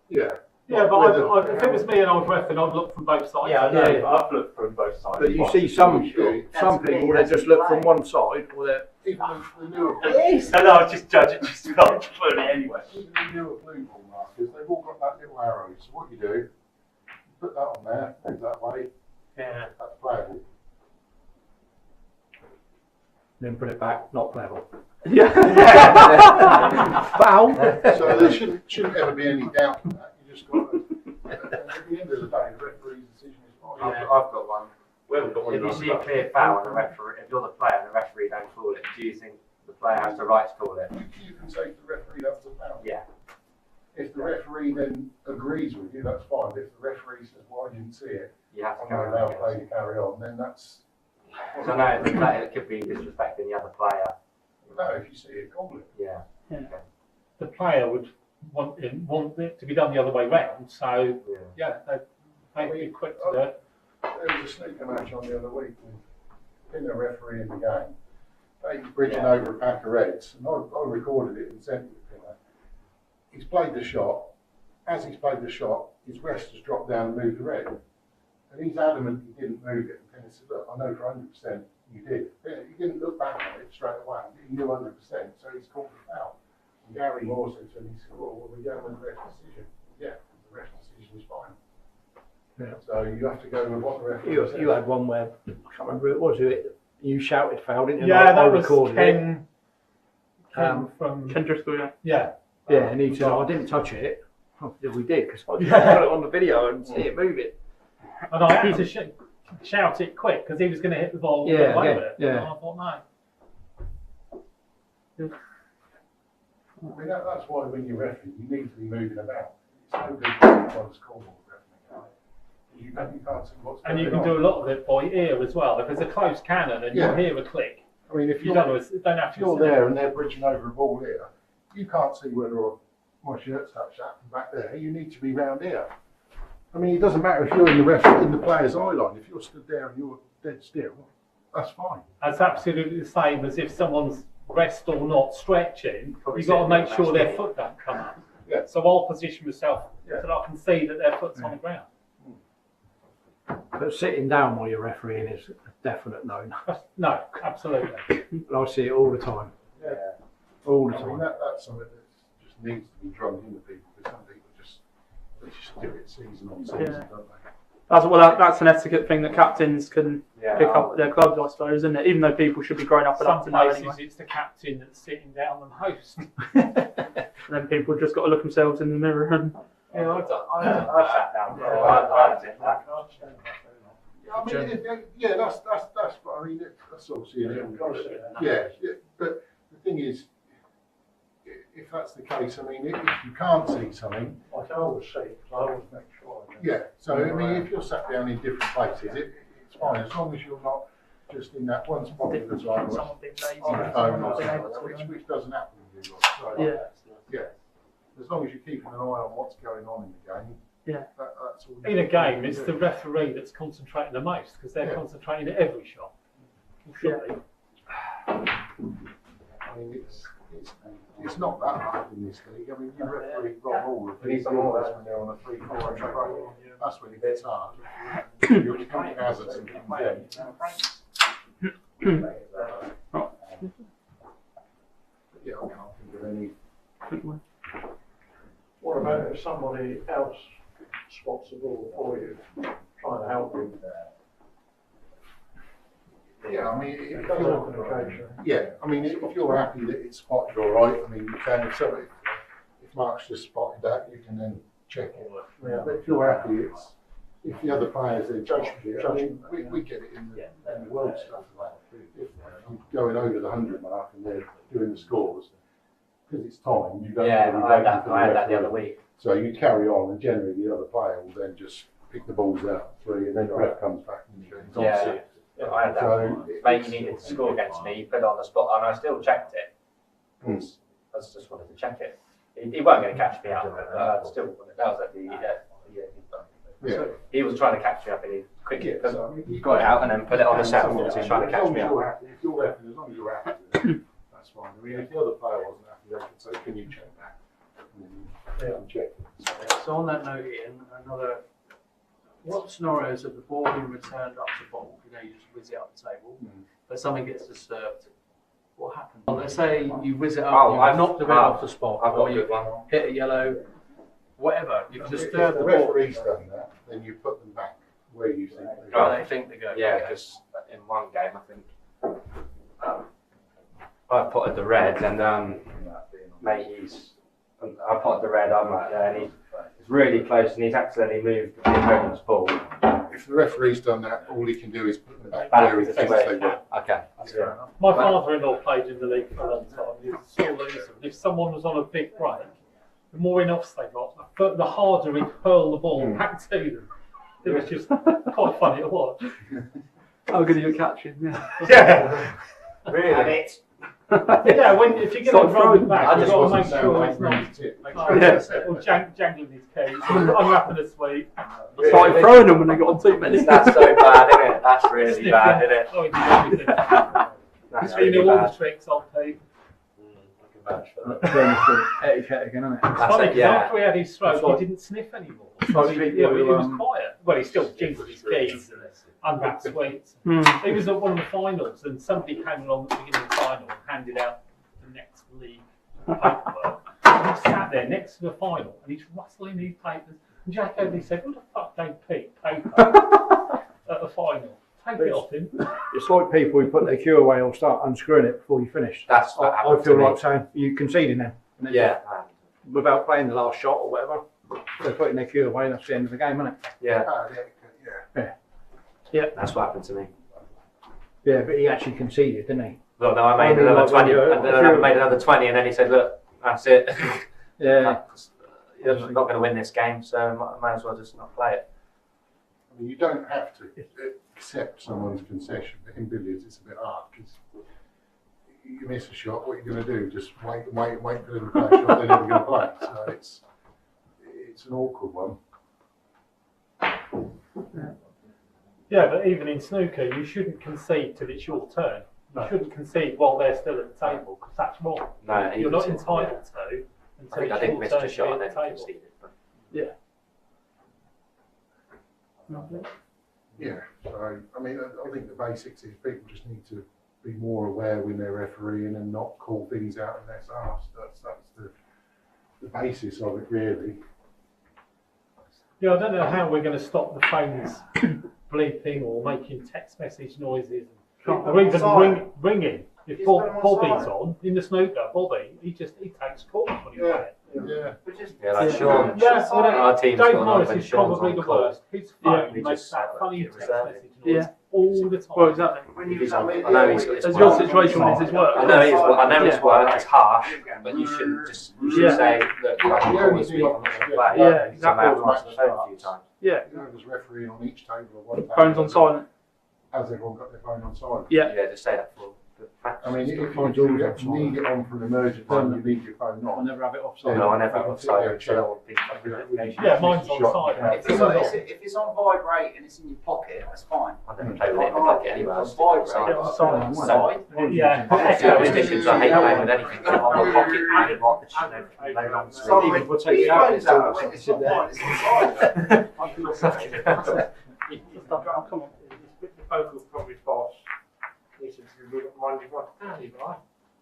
Yeah. Yeah, but if it was me and I was reffing, I'd look from both sides. Yeah, I know, Yeah. but I've looked from both sides. But you Once. see some people, they just look from one side, or they're Even the newer, I know, I was just judging, just not putting it anyway. even the newer blue ball markers, they've all got that little arrow. So what you do, you put that on there, move that way, Yeah. that's playable. then put it back, not playable. Yeah. Foul. So there shouldn't ever be any doubt in that. You just got to, at the end of the day, the referee's decision is fine. Yeah. I've got one. We haven't got one If in you our see a club. clear foul and the referee, if you're the player and the referee don't call it, do you think the player has the right to call it? You can say to the referee that's a foul. Yeah. If the referee then agrees with you, that's fine. But if the referee says, well, I didn't see it, You have to I'm carry going to allow on. play to carry on, then that's... So no, the player, it could be disrespecting the other player. No, if you see it, call it. Yeah. The player would want it to be done the other way round. So Yeah. yeah, they'd be quick to do it. There was a snooker match on the other week with Pinner referee in the game. They were bridging over a pack of reds, and I recorded it and sent it to Pinner. He's played the shot. As he's played the shot, his wrist has dropped down and moved the red. And he's adamant he didn't move it. And Pinner said, look, I know for 100% you did. He didn't look back on it straight away. He knew 100%, so he's called the foul. And Gary Moore said to him, he said, well, we're going with the ref's decision. Yeah, the ref's decision is fine. Yeah. So you have to go with what the referee says. You had one where, I can't remember who it was, you shouted foul, didn't you? Yeah, And I that was recorded Ken. Um, From Ken Driscoll, yeah. yeah. it. Yeah, and he said, I didn't touch it. Oh, we did, because I Yeah. got it on the video and see it moving. And I had to shout it quick because he was going to hit the ball and Yeah, get away yeah, with it. yeah. And I thought, no. I mean, that's why when you're refereeing, you need to be moving about. It's no good being on the scoreboard refereeing. You can't see what's going on. And you can do a lot of it by ear as well. If it's a close cannon and Yeah. you hear a click, I mean, if you you're, don't have if to. you're there and they're bridging over a ball here, you can't see whether my shirt's touched that from back there. You need to be round here. I mean, it doesn't matter if you're in the player's eye line. If you're stood there and you're dead still, that's fine. That's absolutely the same as if someone's rest or not stretching. Probably You've got to sitting make on sure that their stick. foot don't come up. Yeah. So I'll position myself Yeah. so that I can see that their foot's on the ground. But sitting down while you're refereeing is a definite no. No, absolutely. I see it all the time. Yeah. All the I mean, time. that's something that just needs to be drummed into people, because some people they just do it season on season, Yeah. don't they? That's an etiquette thing that captains can pick up at their clubs, I suppose, isn't it? Even though people should be grown up enough Some to know places anyway. it's the captain that's sitting down and host. And then people just got to look themselves in the mirror and Yeah, I sat down. I did that. Yeah, I mean, that's what I mean. That's obviously yeah. But the thing is, if that's the case, I mean, if you can't see something, I can always see, because I always make sure. yeah. So I mean, if you're sat down in different places, it's fine as long as you're not just in that one spot at a time, someone being lazy. on the phone or not being something, able to. which doesn't happen with you lot. So, Yeah. yeah. As long as you're keeping an eye on what's going on in the game, Yeah. that's all. In a game, it's the referee that's concentrating the most because they're Yeah. concentrating at every shot. Should be. I mean, it's it's not that hard in this league. I mean, you referee Rob all of these when they're on a 3-4 track. That's when it gets hard. You're coming hazards and things then. Yeah, I can't think of any. What about if somebody else spots the ball for you, trying to help you? Yeah, I mean, It does happen occasionally. yeah, I mean, if you're happy that it's spotted all right, I mean, you can. If Mark's just spotted that, you can then check it. Yeah. But if you're happy, if the other players are judging it, I mean, we get it in the world stuff. If I'm going over the 100 mark and they're doing the scores, because it's time, you don't Yeah, really I wait had for that the referee. other week. So you carry on, and generally the other player will then just pick the balls out 3, and then the ref comes back and it's on Yeah. 6. I had that. So Mate, you needed to score against me, you put it on the spot, and I still checked it. Hmm. I just wanted to check it. He wasn't going to catch me up, but still, that was at the yeah. He was trying to catch me up, and he quickly Yeah, so, I mean, he got it out and then put it on the south, so he's trying to catch me up. If you're happy, as long as you're happy with it, that's fine. I mean, if the other player wasn't happy, they could say, can you check that? And then you can check it. So on that note, Ian, what scenarios have the ball been returned up to ball? You know, you just whiz it up the table, but something gets disturbed. What happens? Let's say you whiz it up, you've knocked the red off the spot, I've got or a you good one. hit a yellow, whatever. You've If disturbed the the ball. referee's done that, then you put them back where you think they go. Where they think they go. Yeah, because in one game, I think I potted the red, and mate, I potted the red. I'm right there, and he's really close, and he's accidentally moved the opponent's ball. If the referee's done that, all he can do is put them back Back where he to thinks where- they were. Okay. My father-in-law played in the league for a long time. He was a sore loser. And if someone was on a big break, the more in-offs they got, the harder he'd hurl the ball back to them. It was just quite funny to watch. How good are you catching? Yeah. Yeah. Really? Yeah, if you're going to run it back, I you've just got to wasn't make sure it's saying not. tip. Or jangling his keys, unwrapping a sweep. Started throwing them when they got on too many. That's so bad, isn't it? That's really bad, isn't it? Oh, he did everything. That's So you really know all the bad. tricks on Pete. Etiquette again, isn't it? It's That's funny it, because yeah. after he had his stroke, That's like- he didn't sniff anymore. So he was quiet. Well, he still jingled his keys and unwrapped sweets. He was at one of the finals, and somebody came along at the beginning of the final and handed out the next league paperwork. And he sat there next to the final, and he's rustling these papers. And Jack only said, "What the fuck gave Pete paper at the final? Take it off him." It's like people who put their cue away or start unscrewing it before you finish. That I happened to feel me. like saying, you conceding now. And it's Yeah. without playing the last shot or whatever, they're putting their cue away, that's the end of the game, isn't it? Yeah. Ah, the etiquette, yeah. That's what happened to me. Yeah, but he actually conceded, didn't he? Well, no, I made I mean, another like when 20, you're- and then if I you're- made another 20, and then he said, "Look, that's it. Yeah. You're not going to win this game, so I might as well just not play it." I mean, you don't have to accept someone's concession, but in billiards it's a bit hard because you miss a shot, what are you going to do? Just wait for them to play a shot they're never going to play. So it's an awkward one. Yeah, but even in snooker, you shouldn't concede till it's your turn. You shouldn't concede while they're still at the table, because that's wrong. No, You're not conceded, entitled to I until think I it's did your miss turn a to shot be and at then the table. conceded. But Yeah, so I mean, I think the basics is people just need to be more aware when they're refereeing and not call things out unless asked. That's the basis of it, really. Yeah, I don't know how we're going to stop the phones bleeping or making text message noises, or even ringing. If Bobby's on in the snooker, Bobby, he takes calls when he's playing. Yeah. yeah, like Sean, Yeah, our team's Dave got on Morris when is Sean's probably on the call. worst. His phone he makes just that funny text reserved message it. noise Yeah. all the time. Well, exactly. If he's on, I know he's got his As work. your situation is his work. I know his work is harsh, but you shouldn't just say, "Look, I can call this week, I'm not going to play." Yeah, So exactly. I have to answer the phone a few times. Yeah. You know, there's refereeing on each table or one table. Phone's on silent. Has everyone got their phone on silent? Yeah. Yeah, just say that for I mean, if you need it on for an emergency, you leave your phone I on. never have it offside. No, I never have offside. So that would be Yeah, mine's on side. If it's on vibrate and it's in your pocket, that's fine. I never play with it in the pocket anyway. On vibrate. Side. Yeah. Superstitions, I hate playing with anything on the pocket. I didn't want the no long sleeve. Even we'll take it out. It's still got something It's to sit not there. fine, it's inside. Come on, the focal probably boss. He said to me, mind you what, Andy, right?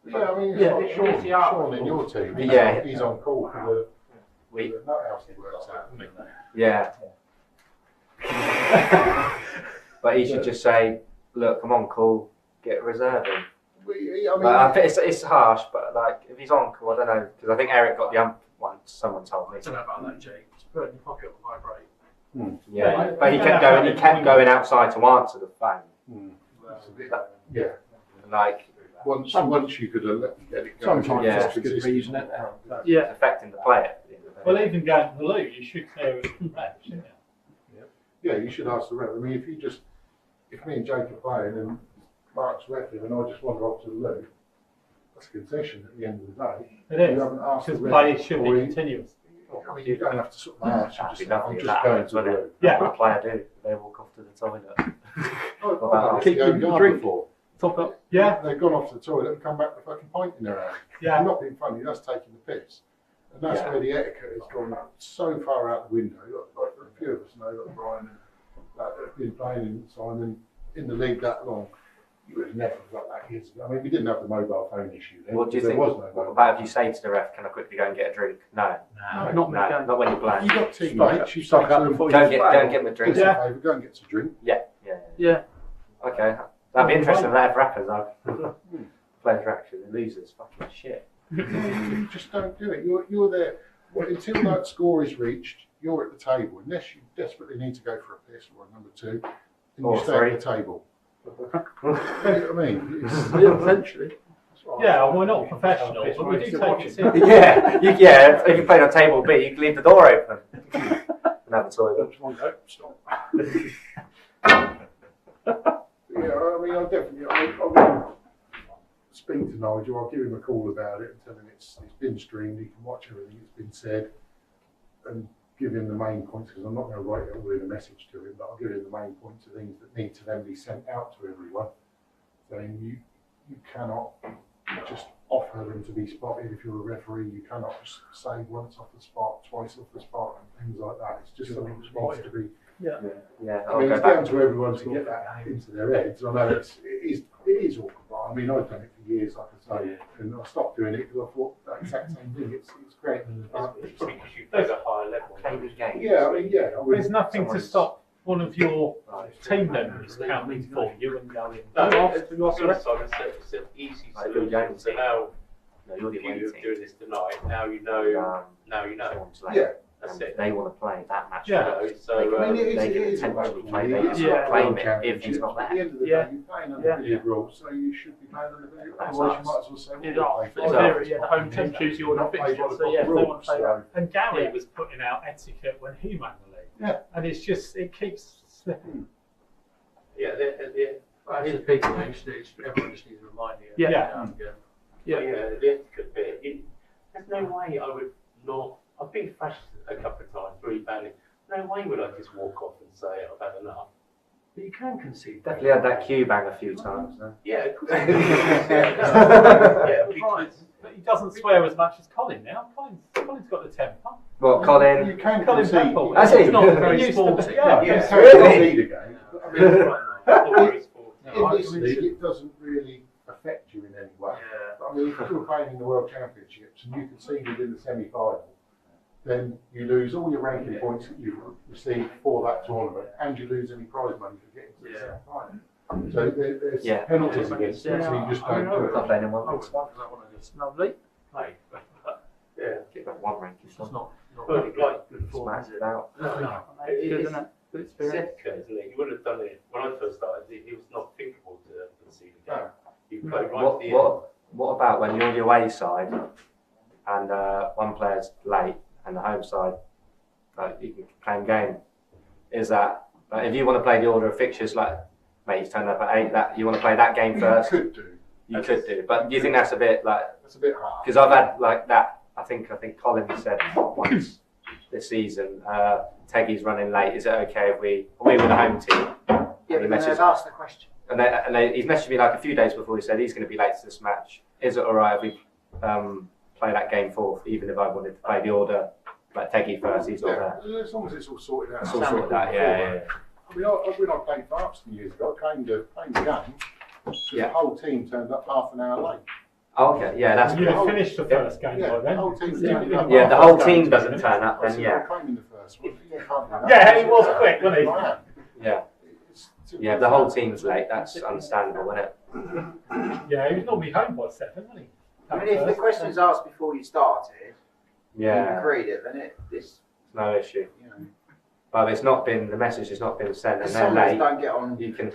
Yeah, I mean, Yeah. it's like Sean in your team. Yeah. He's on call for We- the nut house he works at, isn't he? Yeah. But he should just say, look, I'm on call, get a reserve in. I mean, I think it's harsh, but like if he's on call, I don't know, because I think Eric got the ump once. Someone told me. I don't know about that, Jake. It's put it in your pocket or vibrate. Yeah, but he kept going outside to answer the phone. That's a bit, yeah. Like Once you could let it go. Sometimes Yeah. it's good reason, isn't it? Yeah. it's affecting the player. Well, even going to the loo, you should clear it from that, shouldn't you? Yeah, you should ask the ref. I mean, if me and Jake are playing and Mark's referee and I just wander off to the loo, that's a concession at the end of the day. It You is, haven't asked the because ref. play should be or you- continuous. I mean, you don't have to sort of ask. You That'd be just, lovely I'm if just that going happens, to the wouldn't loo. it? Yeah. What a player do? They walk off to the toilet. Oh, Keep going your garden drink. for. Top up. Yeah, They've gone off to the toilet and come back with a fucking pint in their hand. yeah. I'm not being funny, that's taking the piss. And that's where the etiquette has gone so far out the window. Like a few of us know, like Brian and that have been playing in Simon in the league that long. You would have never got that years ago. I mean, we didn't have the mobile phone issue then. What do you there think? was no What mobile about if you say to the ref, "Can I quickly go and get a drink"? No, Not no, mid-game. not when you're playing. You got teammates, you say Stock to up them, before you Go and play. get me a drink. do us a favour, go and get us a drink. Yeah. Yeah. Okay, that'd be interesting if they have rappers. Players are actually losers. Fucking shit. You just don't do it. You're there. Well, until that score is reached, you're at the table. Unless you desperately need to go for a piss or a number two, then Or you stay three. at the table. You know what I mean? Yeah, potentially. Yeah, we're not professional, but we do take it seriously. yeah. If you played on table B, you can leave the door open and have a toilet. Stop. Yeah, I mean, I'll definitely, I'll speak to Nigel, I'll give him a call about it and tell him it's been streamed, he can watch everything that's been said and give him the main points, because I'm not going to write it all in a message to him, but I'll give him the main points of things that need to then be sent out to everyone. Saying you cannot just offer them to be spotted if you're a referee, you cannot just say once off the spot, twice off the spot and things like that. It's just something that needs to be. Yeah. I mean, it's down to everyone to get that into their heads. I know it is awkward, but I mean, I've done it for years, like I say, and I stopped doing it because I thought that exact same thing. It's great. There's a higher level. Yeah, I mean, yeah. There's nothing to stop one of your team members counting for you and going. No, it's an easy Like Lil solution. Jones. So now, No, you're the if away you're team. doing this tonight, now you know. Now you know. Someone's late, Yeah. That's and it. they want to play that match. Yeah. first. So, I mean, they can it is potentially play. They it's can not claim World it if he's not At the there. end of the Yeah. day, you're playing under Yeah. the league rules, so you should be playing under the league rules. Otherwise, you might as well say, Yeah, well, we'll in play theory, five. yeah, the home team choose your Not fixture. play by the So yeah, if they rules, want to play so- that. And Gary Yeah. was putting out etiquette when he ran the league. Yeah. And it's just, it keeps slipping. yeah, It's a big thing. Everyone just needs reminding. Yeah. Yeah. Yeah. the etiquette bit. There's no way I would not. I've been thrashed a couple of times, really badly. No way would I just walk off and say I've had enough. But you can concede. Definitely had that cue bang a few times. No? Yeah, of course. yeah, because But he doesn't swear as much as Colin now. Colin's got the temper. Well, Colin. You can Colin concede. Pepple. Has he? It's not He very used to be, sporty. yeah. You Yeah. can Really? concede again. But I mean, not very sporty. in this league, it doesn't really affect you in any way. Yeah. I mean, if you were playing in the World Championships and you conceded in the semi-final, then you lose all your ranking points that you've received for that tournament, and you lose any prize money for getting to the semi-final. So there's Yeah. penalties against it, so you just don't do Not it. playing in one. Lovely. Yeah, Get that one rank. It's It's not. but like smash it out. no, Good, it's isn't it? Good it's experience. etiquette, isn't it? You wouldn't have done it when I first started. It was not thinkable to concede a game. You play right What, at the end. what about when you're on the away side and one player's late and the home side, like you can claim game? Is that like, if you want to play the order of fixtures, like mate, he's turned up at 8, that you want to play that game You first? could do. you could do. But do you think that's a bit like? That's a bit hard. Because I've had like that. I think Colin said once this season. Teggy's running late. Is it okay if we with the home team? Yeah, but they've asked the question. And he's messaged me like a few days before. He said he's going to be late to this match. Is it all right if we play that game fourth, even if I wanted to play the order like Teggy first? He's not there. As long as it's all sorted out. It's all sorted out. Yeah. I mean, when I played for Upston years ago, I came to the game. The whole team turned up half an hour late. Oh, okay, yeah, that's You good. had finished the first game by then. The whole team Yeah, the whole team doesn't turn up then, yeah. I came in the first one. You can't do that. Yeah, he was quick, wasn't he? Yeah. Yeah, the whole team's late. That's understandable, isn't it? Yeah, he was normally home by 7, wasn't he? I mean, if the question's asked before you started, you Yeah, agreed it, then it's no issue. you know. But it's not been, the message has not been sent and Because they're some of us late. don't get on, You can,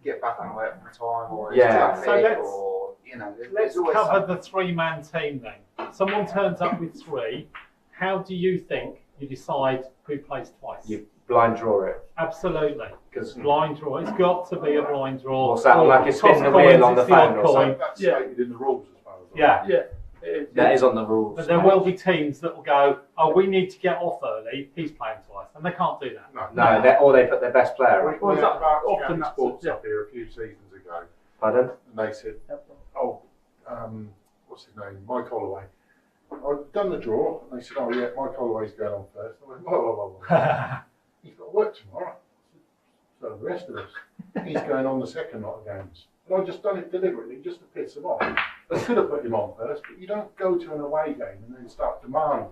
get back on work on time, or it's Yeah. traffic, So let's- or you know, Let's there's always cover something. the 3-man team then. Someone turns up with 3. How do you think you decide who plays twice? you blind draw it. Absolutely. Because Blind draw. It's got to be a blind draw. what's that, Or like you're spinning toss the wheel coins, on the it's odd phone or coin. something? That's Yeah. stated in the rules as well. Yeah. that is on the rules. But there will be teams that will go, oh, we need to get off early. He's playing twice. And they can't do that. No, or they put their best player on. We had that- Berks often County that's- Sports yeah. up here a few seasons ago, Pardon? and they said, "Oh, what's his name? Mike Holloway." I'd done the draw, and they said, "Oh yeah, Mike Holloway's going on first." I went, "Whoa. He's got work tomorrow." So the rest of us, he's going on the second lot of games. And I've just done it deliberately, just to piss him off. I could have put him on first, but you don't go to an away game and then start demanding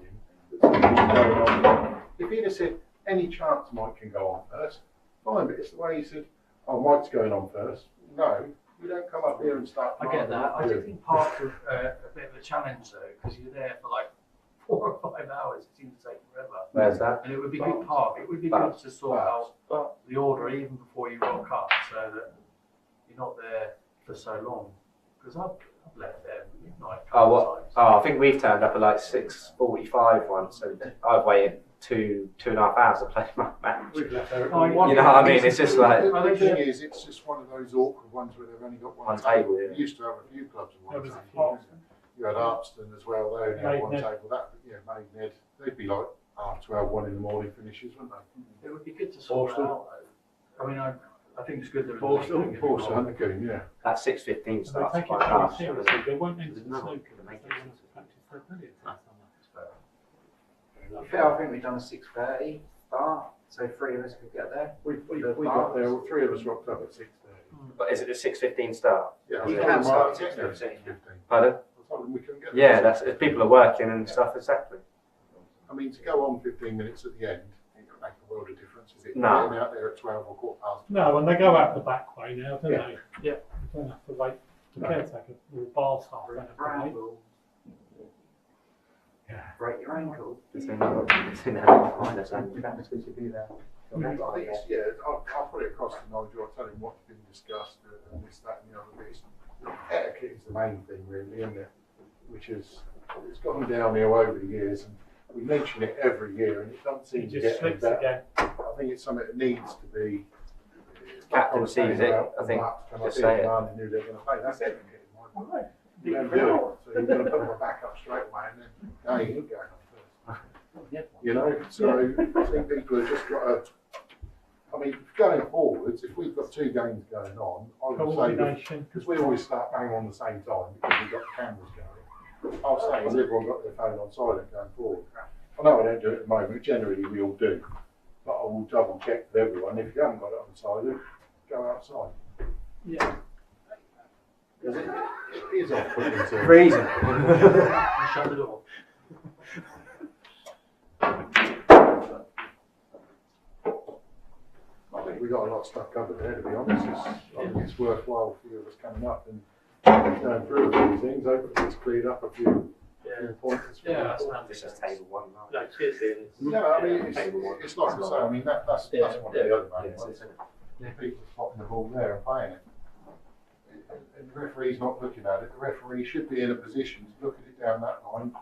that something's going on. If he'd have said, any chance Mike can go on first, fine, but it's the way he said, oh, Mike's going on first. No, you don't come up here and start I get demanding that. what I to do do. think part of a bit of a challenge though, because you're there for like 4 or 5 hours. It seems to take forever. Where's that? And it would be good part. It would be good to sort out the order even before you rock up, so that you're not there for so long. Because I've left there at midnight. a Oh, couple what? of times. Oh, I think we've turned up at like 6:45 once, and I've waited 2.5 hours to play my match. We've left there. Oh, You know what I mean? It's just like The thing is, it's just one of those awkward ones where they've only got one One table, yeah. We used to have a few clubs with one There was a table. few. You had Arpston as well, they only had one Maidenhead. table. That, Maidenhead, they'd be like 12:30, 1 in the morning finishes, wouldn't they? It would be good to sort it out though. I mean, I think it's good that Portsmouth and the Coombe, yeah. that 6:15 They starts take it quite very fast. seriously. They won't enter the No, snooker. they make They it want to practice their brilliance. I think we've done a 6:30 start, so 3 of us could get there. We got there, 3 of us rocked up at 6:30. But is it a 6:15 start? Yeah, You I can told start them, at yeah, 6:15. Pardon? I told them we couldn't get there. Yeah, that's if people are working and stuff. Exactly. I mean, to go on 15 minutes at the end, it doesn't make a world of difference, is it? No. Getting out there at 12 or 15. No, and they go out the back way now, don't Yeah. they? Yeah. You don't have to wait. The caretaker or bar staff don't have to wait. Bramble. Break your ankle. It's in behind us, and that's good to be there. I think it's, I'll put it across to Nigel, I'll tell him what's been discussed and this, that and the other bits. Etiquette is the main thing really, isn't it? Which is, it's gone downhill over the years and we mention it every year and it doesn't seem It to just get any slips better. again. I think it's something that needs to be. Captain sees it, I think, just say it. Demanding who they're going to play, that's etiquette. in my opinion. You don't do it, so you're going to put them back up straight away and then, no, you ain't going on first. You know, so I think people have just got to, I mean, going forwards, if we've got 2 games going on, I would say, Coordination. because we always start bang on the same time because we've got the cameras going, I'll say, has everyone got their phone on silent going forward? I know I don't do it at the moment, generally we all do, but I will double check with everyone. If you haven't got it on silent, go outside. Yeah. Because it is off-putting to Freezing. Shut the door. I think we got a lot of stuff covered there, to be honest. I think it's worthwhile for you of us coming up and going through a few things. Hopefully it's cleared up a few points. Yeah, that's This is table 1 now. No, cheers, Ian. Yeah, I mean, it's like I say, I mean, that's one of the other main Yes, ones. isn't it? People spotting the ball there and playing it. And the referee's not looking at it. The referee should be in a position to look at it down that line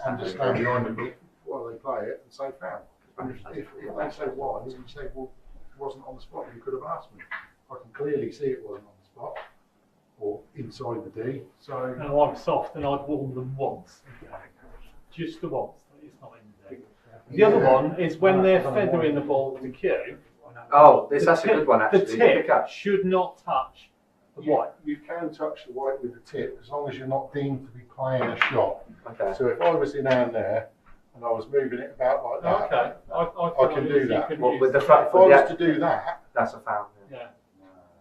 and just stand behind them while they play it and say foul. And if they say why, then you say, well, it wasn't on the spot, you could have asked me. I can clearly see it wasn't on the spot. or inside the D. So And I'm soft, and I'd warn them once, just the once. It's not in the D. The other one is when they're feathering the ball to cue. Oh, that's a good one actually. The tip should not touch the white. you can touch the white with the tip as long as you're not deemed to be playing a shot. Okay. So if I was in hand there and I was moving it about like that, Okay, I can do that. Well, with the if front, I was to do that, that's a foul. Yeah.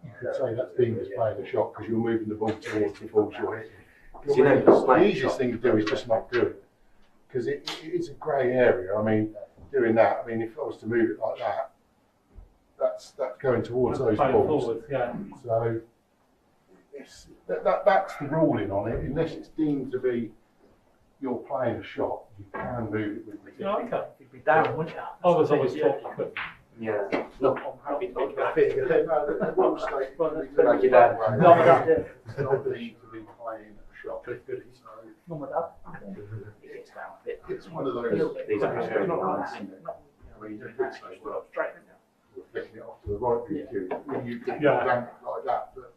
you could say that's deemed as playing a shot because you're moving the ball towards the balls you're hitting. So you know, The easiest thing to do is just not do it because it is a grey area. I mean, doing that, I mean, if I was to move it like that, that's going towards those balls. Forward, yeah. So that's the ruling on it. Unless it's deemed to be you're playing a shot, you can move it with the tip. Yeah, okay. You'd be down, wouldn't you? I was always taught you couldn't. Yeah. Look, I'm happy to make that. The rule states Like your dad. No, my dad, yeah. it's not deemed to be playing a shot. No, my dad. It's down a bit. It's one of A those. little bit. These are It's not like I that. mean, you could say, well, Straight. we're flicking it off to the right PQ. You could Yeah. dunk it like that, but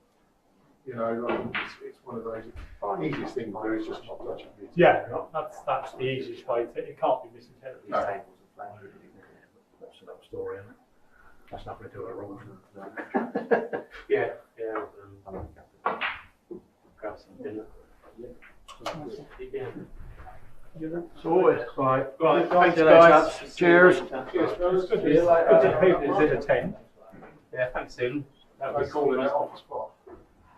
you know, it's one of those. Easiest thing to do is just not touch it. Yeah, that's the easiest way to. It can't be misinterpreted. No. That's another story, isn't it? That's nothing to do with the rules. Yeah, grab some dinner. Sorted. Right, Right, thanks thanks, guys. Cheers. Cheers, fellas. Good to people that attend. Yeah, thanks, Stephen. That I was call it off the spot.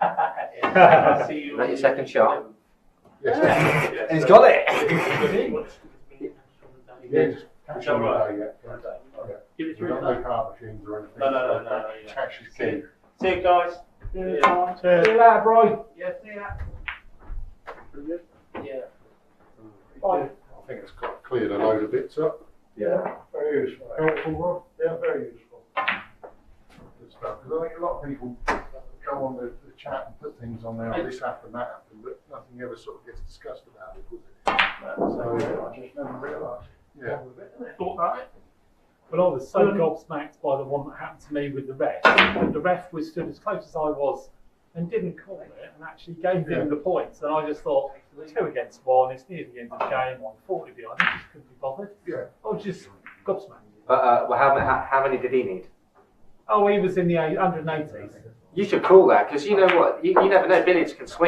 I'll see you. Is that your second shot? Yes. And he's got it. Yeah, just catch on the Alright. day, yeah. Give it We through. don't make card machines or anything. No, yeah. Cash is king. See you guys. See you later, bro. Yeah, see ya. Yeah. Bye. I think it's got cleared a load of bits up. Yeah. Very useful. Helpful, Rob. Yeah, very useful. Good stuff. Because I think a lot of people go on the chat and put things on there, this happened, that happened, but nothing ever sort of gets discussed about it, does it? So I just never realised. Yeah. Thought that. But I was so gobsmacked by the one that happened to me with the ref. The ref was stood as close as I was and didn't call it and actually gave him the points. And I just thought, 2 against 1, it's near the end of the game, I'm 40 behind, I just couldn't be bothered. Yeah. I was just gobsmacked. But well, how many did he need? Oh, he was in the 180s. You should call that because you know what? You never know. Billiards can swing